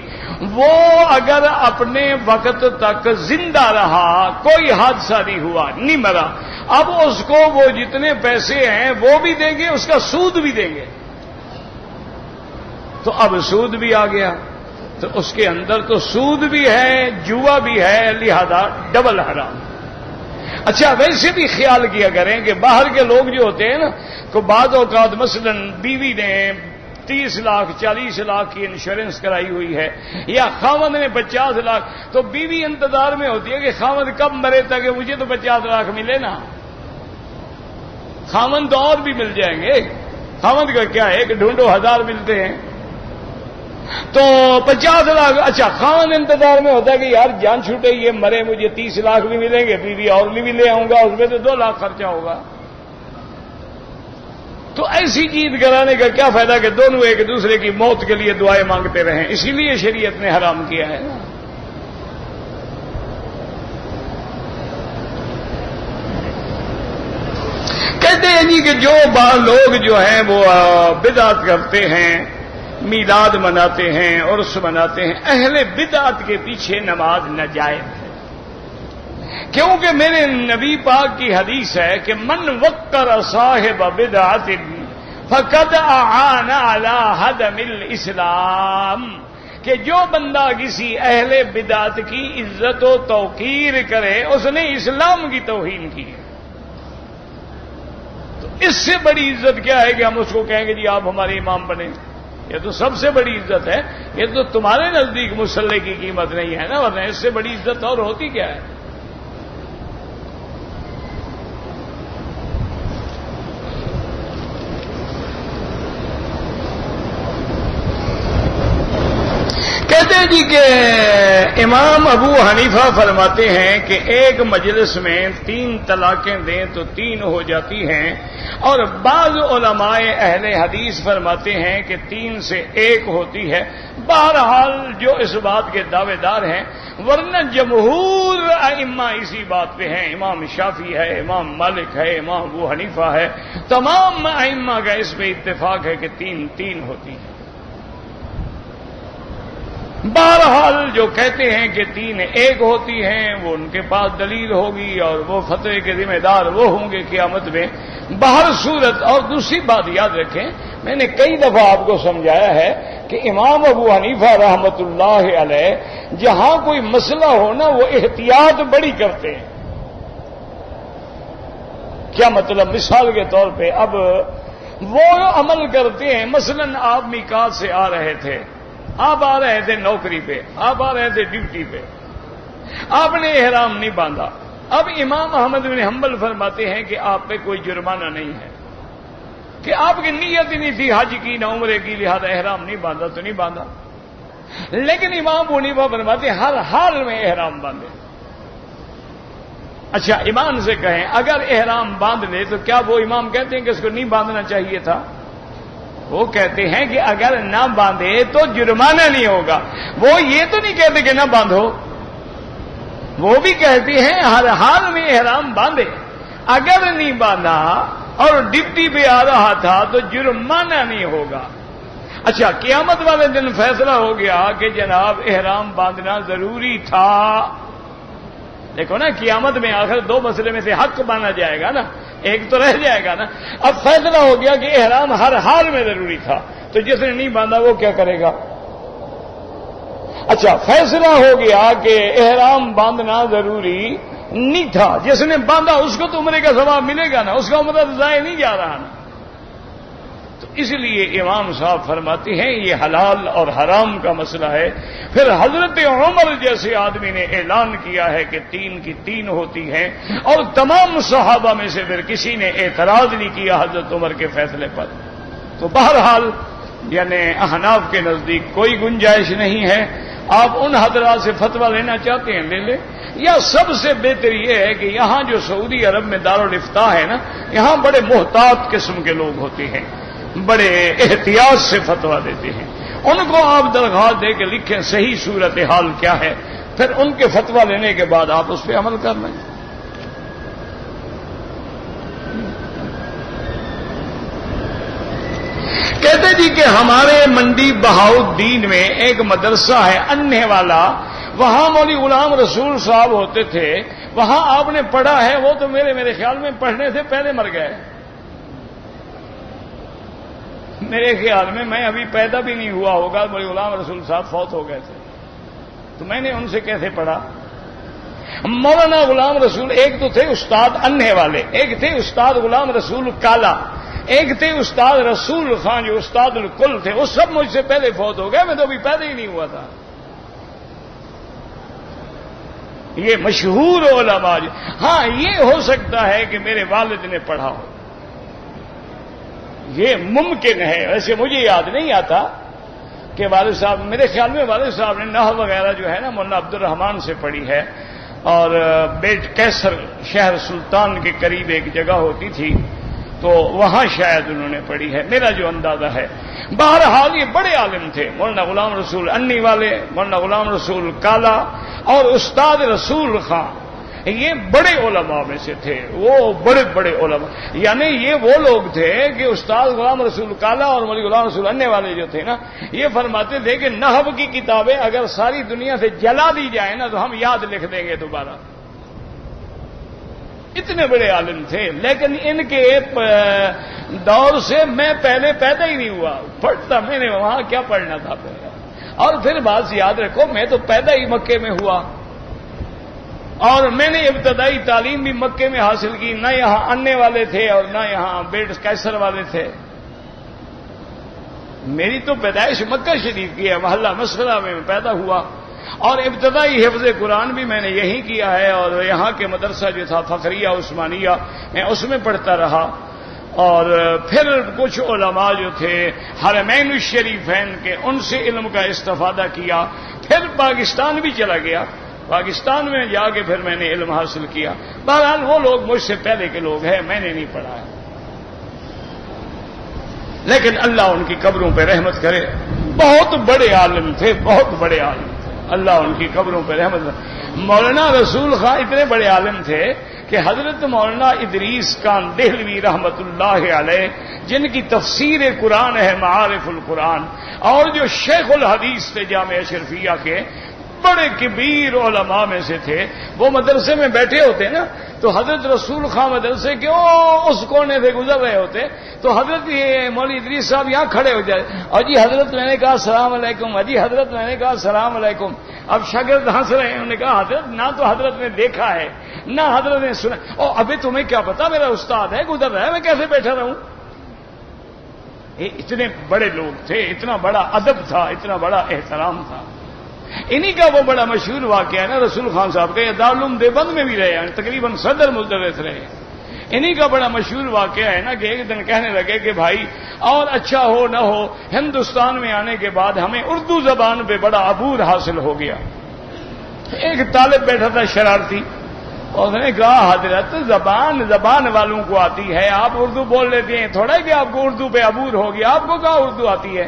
وہ اگر اپنے وقت تک زندہ رہا، کوئی حادثہ نہیں ہوا، نہیں مرا، اب اس کو وہ جتنے پیسے ہیں وہ بھی دیں گے، اس کا سود بھی دیں گے. تو اب سود بھی آ گیا، تو اس کے اندر تو سود بھی ہے، جوا بھی ہے، لہذا ڈبل حرام. اچھا، ویسے بھی خیال کیا کریں کہ باہر کے لوگ جو ہوتے ہیں نا، کو بعض اوقات مثلا بیوی نے 30 لاکھ 40 لاکھ کی انشورنس کرائی ہوئی ہے، یا خاوند نے 50 لاکھ، تو بیوی انتظار میں ہوتی ہے کہ خاوند کب مرے تاکہ مجھے تو 50 لاکھ ملے نا. خاوند تو اور بھی مل جائیں گے. خاوند کا کیا ہے کہ ڈھونڈو 1000 ملتے ہیں تو 50 لاکھ. اچھا، خاوند انتظار میں ہوتا ہے کہ یار جان چھوٹے یہ مرے، مجھے 30 لاکھ بھی ملیں گے، بیوی اور بھی لے آؤں گا، اس میں تو 2 لاکھ خرچہ ہوگا. تو ایسی چیز کرانے کا کیا فائدہ کہ دونوں ایک دوسرے کی موت کے لیے دعائیں مانگتے رہیں. اسی لیے شریعت نے حرام کیا ہے. کہتے ہیں جی کہ جو لوگ جو ہیں وہ بدعت کرتے ہیں، میلاد مناتے ہیں، عرس مناتے ہیں، اہل بدعت کے پیچھے نماز ناجائز ہے. کیونکہ میرے نبی پاک کی حدیث ہے کہ من وقر صاحب بدعت فقد اعان علی ہدم الاسلام، کہ جو بندہ کسی اہل بدعت کی عزت و توقیر کرے اس نے اسلام کی توہین کی. تو اس سے بڑی عزت کیا ہے کہ ہم اس کو کہیں گے جی آپ ہمارے امام بنے؟ یہ تو سب سے بڑی عزت ہے. یہ تو تمہارے نزدیک مصلی کی قیمت نہیں ہے نا، ورنہ اس سے بڑی عزت اور ہوتی کیا ہے؟ کہتے ہیں جی کہ امام ابو حنیفہ فرماتے ہیں کہ ایک مجلس میں 3 طلاقیں دیں تو 3 ہو جاتی ہیں، اور بعض علماء اہل حدیث فرماتے ہیں کہ 3 سے 1 ہوتی ہے. بہرحال جو اس بات کے دعوے دار ہیں، ورنہ جمہور ائمہ اسی بات پہ ہیں. امام شافعی ہے، امام مالک ہے، امام ابو حنیفہ ہے، تمام ائمہ کا اس پہ اتفاق ہے کہ 3 ہوتی ہے. بہرحال جو کہتے ہیں کہ 3 ہوتی ہیں وہ ان کے پاس دلیل ہوگی اور وہ فتوے کے ذمہ دار وہ ہوں گے قیامت میں. بہر صورت، اور دوسری بات یاد رکھیں، میں نے کئی دفعہ آپ کو سمجھایا ہے کہ امام ابو حنیفہ رحمت اللہ علیہ جہاں کوئی مسئلہ ہو نا وہ احتیاط بڑی کرتے ہیں. کیا مطلب؟ مثال کے طور پہ اب وہ عمل کرتے ہیں، مثلا آپ میقات سے آ رہے تھے، آپ آ رہے تھے نوکری پہ، آپ آ رہے تھے ڈیوٹی پہ، آپ نے احرام نہیں باندھا. اب امام احمد بن حنبل فرماتے ہیں کہ آپ پہ کوئی جرمانہ نہیں ہے، کہ آپ کی نیت ہی نہیں تھی حج کی نہ عمرے کی، لہذا احرام نہیں باندھا تو نہیں باندھا. لیکن امام ابو حنیفہ فرماتے ہیں ہر حال میں احرام باندھے. اچھا، امام سے کہیں اگر احرام باندھ لے تو کیا وہ امام کہتے ہیں کہ اس کو نہیں باندھنا چاہیے تھا؟ وہ کہتے ہیں کہ اگر نہ باندھے تو جرمانہ نہیں ہوگا. وہ یہ تو نہیں کہتے کہ نہ باندھو، وہ بھی کہتے ہیں ہر حال میں احرام باندھے. اگر نہیں باندھا اور ڈپٹی پہ آ رہا تھا تو جرمانہ نہیں ہوگا. اچھا، قیامت والے دن فیصلہ ہو گیا کہ جناب احرام باندھنا ضروری تھا. دیکھو نا، قیامت میں آخر دو مسئلے میں سے حق باندھا جائے گا نا، ایک تو رہ جائے گا نا. اب فیصلہ ہو گیا کہ احرام ہر حال میں ضروری تھا، تو جس نے نہیں باندھا وہ کیا کرے گا؟ اچھا، فیصلہ ہو گیا کہ احرام باندھنا ضروری نہیں تھا، جس نے باندھا اس کو تو عمرے کا ثواب ملے گا نا، اس کا عمرہ ضائع نہیں جا رہا نا. تو اس لیے امام صاحب فرماتے ہیں یہ حلال اور حرام کا مسئلہ ہے. پھر حضرت عمر جیسے آدمی نے اعلان کیا ہے کہ 3 کی 3 ہوتی ہیں، اور تمام صحابہ میں سے پھر کسی نے اعتراض نہیں کیا حضرت عمر کے فیصلے پر. تو بہرحال یعنی احناف کے نزدیک کوئی گنجائش نہیں ہے. آپ ان حضرات سے فتویٰ لینا چاہتے ہیں لے لیں، یا سب سے بہتر یہ ہے کہ یہاں جو سعودی عرب میں دارالافتاء ہے نا، یہاں بڑے محتاط قسم کے لوگ ہوتے ہیں، بڑے احتیاط سے فتویٰ دیتے ہیں. ان کو آپ درخواست دے کے لکھیں صحیح صورتحال کیا ہے، پھر ان کے فتویٰ لینے کے بعد آپ اس پہ عمل کر لیں. کہتے جی کہ ہمارے منڈی بہاؤالدین میں ایک مدرسہ ہے اننے والا، وہاں مولوی غلام رسول صاحب ہوتے تھے، وہاں آپ نے پڑھا ہے؟ وہ تو میرے خیال میں پڑھنے سے پہلے مر گئے. میرے خیال میں ابھی پیدا بھی نہیں ہوا ہوگا، مولوی غلام رسول صاحب فوت ہو گئے تھے. تو میں نے ان سے کیسے پڑھا؟ مولانا غلام رسول ایک تو تھے استاد اننے والے، ایک تھے استاد غلام رسول کالا، ایک تھے استاد رسول خان جو استاد الکل تھے. وہ سب مجھ سے پہلے فوت ہو گئے، میں تو ابھی پیدا ہی نہیں ہوا تھا. یہ مشہور علماء. ہاں، یہ ہو سکتا ہے کہ میرے والد نے پڑھا ہو، یہ ممکن ہے. ویسے مجھے یاد نہیں آتا کہ والد صاحب، میرے خیال میں والد صاحب نے نحو وغیرہ جو ہے نا مولانا عبد الرحمان سے پڑھی ہے، اور بیٹ کیسر شہر سلطان کے قریب ایک جگہ ہوتی تھی تو وہاں شاید انہوں نے پڑھی ہے، میرا جو اندازہ ہے. بہرحال یہ بڑے عالم تھے، مولانا غلام رسول انی والے، مولانا غلام رسول کالا اور استاد رسول خان. یہ بڑے علماء میں سے تھے، وہ بڑے بڑے علماء. یعنی یہ وہ لوگ تھے کہ استاد غلام رسول کالا اور مولوی غلام رسول اننے والے جو تھے نا، یہ فرماتے تھے کہ نحو کی کتابیں اگر ساری دنیا سے جلا دی جائیں نا تو ہم یاد لکھ دیں گے دوبارہ. اتنے بڑے عالم تھے، لیکن ان کے دور سے میں پہلے پیدا ہی نہیں ہوا. پڑھتا میں نے وہاں کیا پڑھنا تھا پہلے. اور پھر بات یاد رکھو، میں تو پیدا ہی مکے میں ہوا، اور میں نے ابتدائی تعلیم بھی مکے میں حاصل کی. نہ یہاں اننے والے تھے اور نہ یہاں بیٹ کیسر والے تھے. میری تو پیدائش مکہ شریف کی ہے، محلہ مسئلہ میں پیدا ہوا، اور ابتدائی حفظ قرآن بھی میں نے یہی کیا ہے. اور یہاں کے مدرسہ جو تھا فخریہ عثمانیہ، میں اس میں پڑھتا رہا. اور پھر کچھ علماء جو تھے حرمین الشریفین کے، ان سے علم کا استفادہ کیا. پھر پاکستان بھی چلا گیا، پاکستان میں جا کے پھر میں نے علم حاصل کیا. بہرحال وہ لوگ مجھ سے پہلے کے لوگ ہیں، میں نے نہیں پڑھا ہے. لیکن اللہ ان کی قبروں پہ رحمت کرے. بہت بڑے عالم تھے، بہت بڑے عالم تھے، اللہ ان کی قبروں پہ رحمت کرے. مولانا رسول خان اتنے بڑے عالم تھے کہ حضرت مولانا ادریس کان دہلوی رحمت اللہ علیہ، جن کی تفسیر قرآن ہے معارف القرآن، اور جو شیخ الحدیث تھے جامعہ اشرفیہ کے، بڑے کبیر علماء میں سے تھے. وہ مدرسے میں بیٹھے ہوتے نا تو حضرت رسول خان مدرسے کے اس کونے سے گزر رہے ہوتے تو حضرت یہ مولوی ادریس صاحب یہاں کھڑے ہو جائے، اور جی حضرت میں نے کہا السلام علیکم، جی حضرت میں نے کہا السلام علیکم. اب شاگرد ہنس رہے ہیں، انہوں نے کہا حضرت نہ تو حضرت نے دیکھا ہے نہ حضرت نے سنا. او ابھی تمہیں کیا پتا، میرا استاد ہے گزر رہا ہے، میں کیسے بیٹھا رہوں. اتنے بڑے لوگ تھے، اتنا بڑا ادب تھا، اتنا بڑا احترام تھا. انہی کا وہ بڑا مشہور واقعہ ہے نا رسول خان صاحب کا، یہ دارالعلوم دیوبند میں بھی رہے ہیں، تقریباً صدر مدرس رہے. انہی کا بڑا مشہور واقعہ ہے نا کہ ایک دن کہنے لگے کہ بھائی اور اچھا ہو نہ ہو، ہندوستان میں آنے کے بعد ہمیں اردو زبان پہ بڑا عبور حاصل ہو گیا. ایک طالب بیٹھا تھا شرارتی، اس نے کہا حضرت زبان والوں کو آتی ہے، آپ اردو بول لیتے ہیں، تھوڑا کہ آپ کو اردو پہ عبور ہو گیا، آپ کو کہاں اردو آتی ہے؟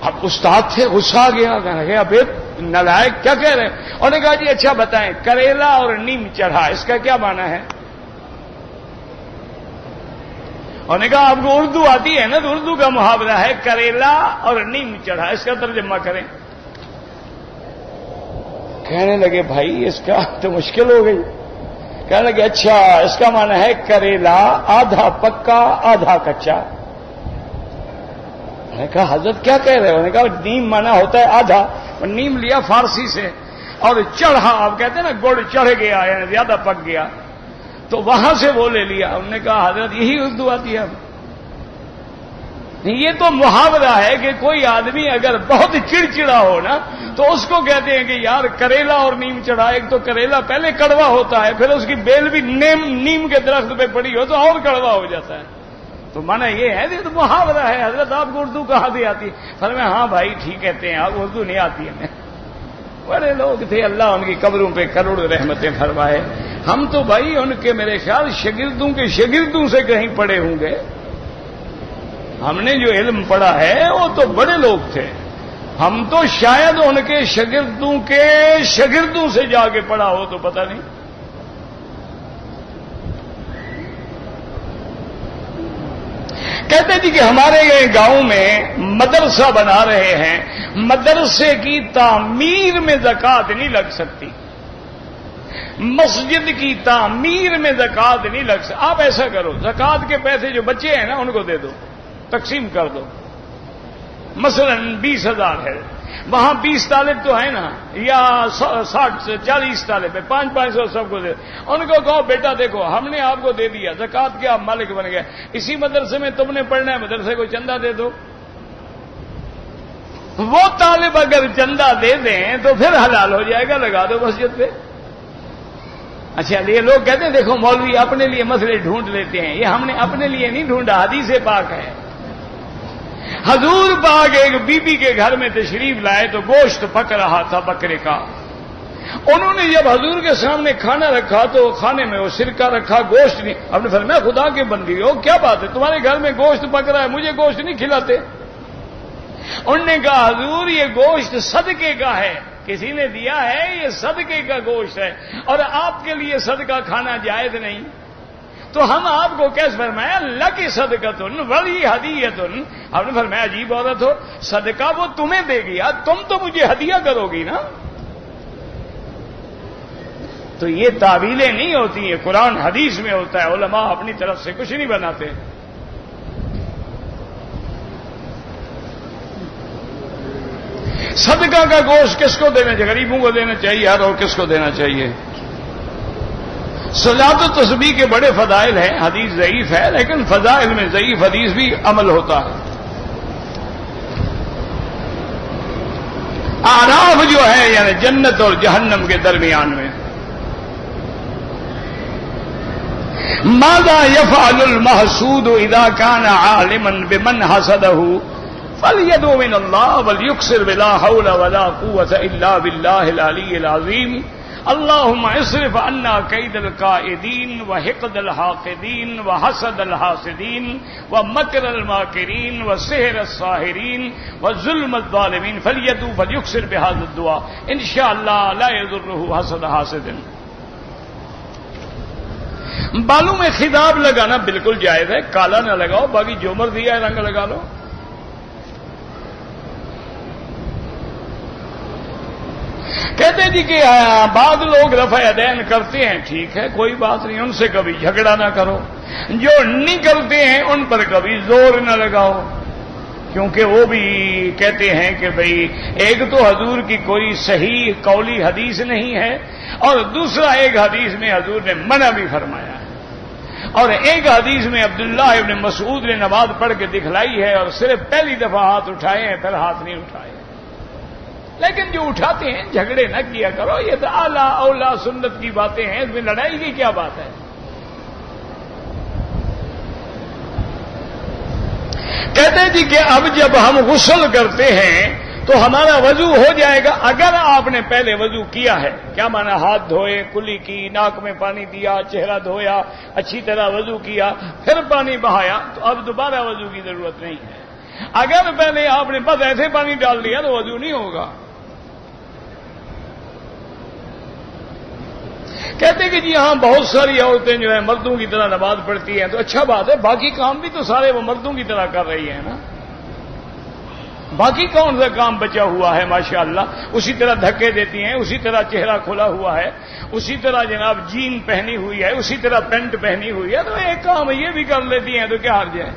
اب استاد تھے، غصہ آ گیا، کہنے لگے ابے نالائق کیا کہہ رہے ہیں؟ انہوں نے کہا جی اچھا بتائیں، کریلا اور نیم چڑھا اس کا کیا معنی ہے؟ انہوں نے کہا آپ کو اردو آتی ہے نا، تو اردو کا محاورہ ہے کریلا اور نیم چڑھا، اس کا ترجمہ کریں۔ کہنے لگے بھائی اس کا تو مشکل ہو گئی۔ کہنے لگے اچھا اس کا معنی ہے کریلا آدھا پکا آدھا کچا۔ میں نے کہا حضرت کیا کہہ رہے ہو؟ انہوں نے کہا نیم معنی ہوتا ہے آدھا، اور نیم لیا فارسی سے، اور چڑھا آپ کہتے ہیں نا گڑ چڑھ گیا یعنی زیادہ پک گیا، تو وہاں سے وہ لے لیا۔ انہوں نے کہا حضرت یہی اردو آتی ہے اب؟ یہ تو محاورہ ہے کہ کوئی آدمی اگر بہت چڑچڑا ہو نا تو اس کو کہتے ہیں کہ یار کریلا اور نیم چڑھا۔ ایک تو کریلا پہلے کڑوا ہوتا ہے، پھر اس کی بیل بھی نیم کے درخت پہ پڑی ہو تو اور کڑوا ہو جاتا ہے۔ تو مانا یہ ہے یہ تو محاورہ ہے، حضرت آپ کو اردو کہاں دی آتی؟ فرمایا ہاں بھائی ٹھیک کہتے ہیں آپ، اردو نہیں آتی ہے۔ بڑے لوگ تھے، اللہ ان کی قبروں پہ کروڑ رحمتیں فرمائے۔ ہم تو بھائی ان کے میرے خیال شاگردوں کے شاگردوں سے کہیں پڑھے ہوں گے۔ ہم نے جو علم پڑھا ہے وہ تو بڑے لوگ تھے، ہم تو شاید ان کے شاگردوں سے جا کے پڑھا ہو تو پتہ نہیں۔ کہتے جی کہ ہمارے یہ گاؤں میں مدرسہ بنا رہے ہیں، مدرسے کی تعمیر میں زکوٰۃ نہیں لگ سکتی، مسجد کی تعمیر میں زکوٰۃ نہیں لگ سکتی۔ آپ ایسا کرو، زکوٰۃ کے پیسے جو بچے ہیں نا ان کو دے دو، تقسیم کر دو۔ مثلا 20,000 ہے، وہاں 20 طالب تو ہے نا، یا 40 طالب ہے، 500 سب کو دے۔ ان کو کہو بیٹا دیکھو ہم نے آپ کو دے دیا، زکوٰۃ کے آپ مالک بن گئے، اسی مدرسے میں تم نے پڑھنا ہے، مدرسے کو چندہ دے دو۔ وہ طالب اگر چندہ دے دیں تو پھر حلال ہو جائے گا، لگا دو مسجد پہ۔ اچھا یہ لوگ کہتے ہیں دیکھو مولوی اپنے لیے مسئلے ڈھونڈ لیتے ہیں، یہ ہم نے اپنے لیے نہیں ڈھونڈا، حدیث پاک ہے۔ حضور پاک ایک بی بی کے گھر میں تشریف لائے تو گوشت پک رہا تھا بکرے کا۔ انہوں نے جب حضور کے سامنے کھانا رکھا تو کھانے میں وہ سرکہ رکھا، گوشت نہیں۔ ہم نے فرمایا خدا کے بندی ہو کیا بات ہے، تمہارے گھر میں گوشت پک رہا ہے، مجھے گوشت نہیں کھلاتے؟ انہوں نے کہا حضور یہ گوشت صدقے کا ہے، کسی نے دیا ہے، یہ صدقے کا گوشت ہے، اور آپ کے لیے صدقہ کھانا جائز نہیں۔ تو ہم آپ کو کیسے فرمایا لکی صدقتن ولی ہدیتن؟ ہم نے فرمایا عجیب عورت ہو، صدقہ وہ تمہیں دے گیا، تم تو مجھے ہدیہ کرو گی نا۔ تو یہ تعویلیں نہیں ہوتی ہیں، قرآن حدیث میں ہوتا ہے، علماء اپنی طرف سے کچھ نہیں بناتے۔ صدقہ کا گوشت کس کو دینا چاہیے؟ غریبوں کو دینا چاہیے یار، اور کس کو دینا چاہیے؟ صلاۃ و تسبیح کے بڑے فضائل ہیں، حدیث ضعیف ہے لیکن فضائل میں ضعیف حدیث بھی عمل ہوتا ہے۔ اعراف جو ہے یعنی جنت اور جہنم کے درمیان میں، ماذا يفعل المحسود اذا كان عالما بمن حسده فليدعو من الله وليكثر بلا حول ولا قوة الا بالله العلي العظيم اللهم اصرف عنا كيد الكائدين وحقد الحاقدين وحسد الحاسدين ومكر الماكرين وسحر الساحرين وظلم الظالمين فليدعو فليكثر بهذا الدعاء ان شاء الله لا يضره حسد حاسد۔ بالوں میں خداب لگانا بالکل جائز ہے، کالا نہ لگاؤ، باقی جو مرضی ہے رنگ لگا لو۔ کہتے جی کہ بعض لوگ رفع یدین کرتے ہیں، ٹھیک ہے کوئی بات نہیں، ان سے کبھی جھگڑا نہ کرو، جو نہیں کرتے ہیں ان پر کبھی زور نہ لگاؤ، کیونکہ وہ بھی کہتے ہیں کہ بھئی ایک تو حضور کی کوئی صحیح قولی حدیث نہیں ہے، اور دوسرا ایک حدیث میں حضور نے منع بھی فرمایا ہے، اور ایک حدیث میں عبداللہ ابن مسعود نے نماز پڑھ کے دکھلائی ہے اور صرف پہلی دفعہ ہاتھ اٹھائے ہیں، پھر ہاتھ نہیں اٹھائے۔ لیکن جو اٹھاتے ہیں جھگڑے نہ کیا کرو، یہ تو اعلیٰ اولا سنت کی باتیں ہیں، اس میں لڑائی کی کیا بات ہے؟ کہتے جی کہ اب جب ہم غسل کرتے ہیں تو ہمارا وضو ہو جائے گا اگر آپ نے پہلے وضو کیا ہے. کیا مانا؟ ہاتھ دھوئے، کلی کی، ناک میں پانی دیا، چہرہ دھویا، اچھی طرح وضو کیا، پھر پانی بہایا، تو اب دوبارہ وضو کی ضرورت نہیں ہے. اگر پہلے آپ نے بس ایسے پانی ڈال دیا تو وضو نہیں ہوگا. کہتے کہ جی ہاں بہت ساری عورتیں جو ہیں مردوں کی طرح نماز پڑھتی ہیں، تو اچھا بات ہے، باقی کام بھی تو سارے وہ مردوں کی طرح کر رہی ہیں نا. باقی کون سا کام بچا ہوا ہے؟ ماشاءاللہ اسی طرح دھکے دیتی ہیں، اسی طرح چہرہ کھلا ہوا ہے، اسی طرح جناب جین پہنی ہوئی ہے، اسی طرح پینٹ پہنی ہوئی ہے، تو ایک کام یہ بھی کر لیتی ہیں تو کیا حرج ہے؟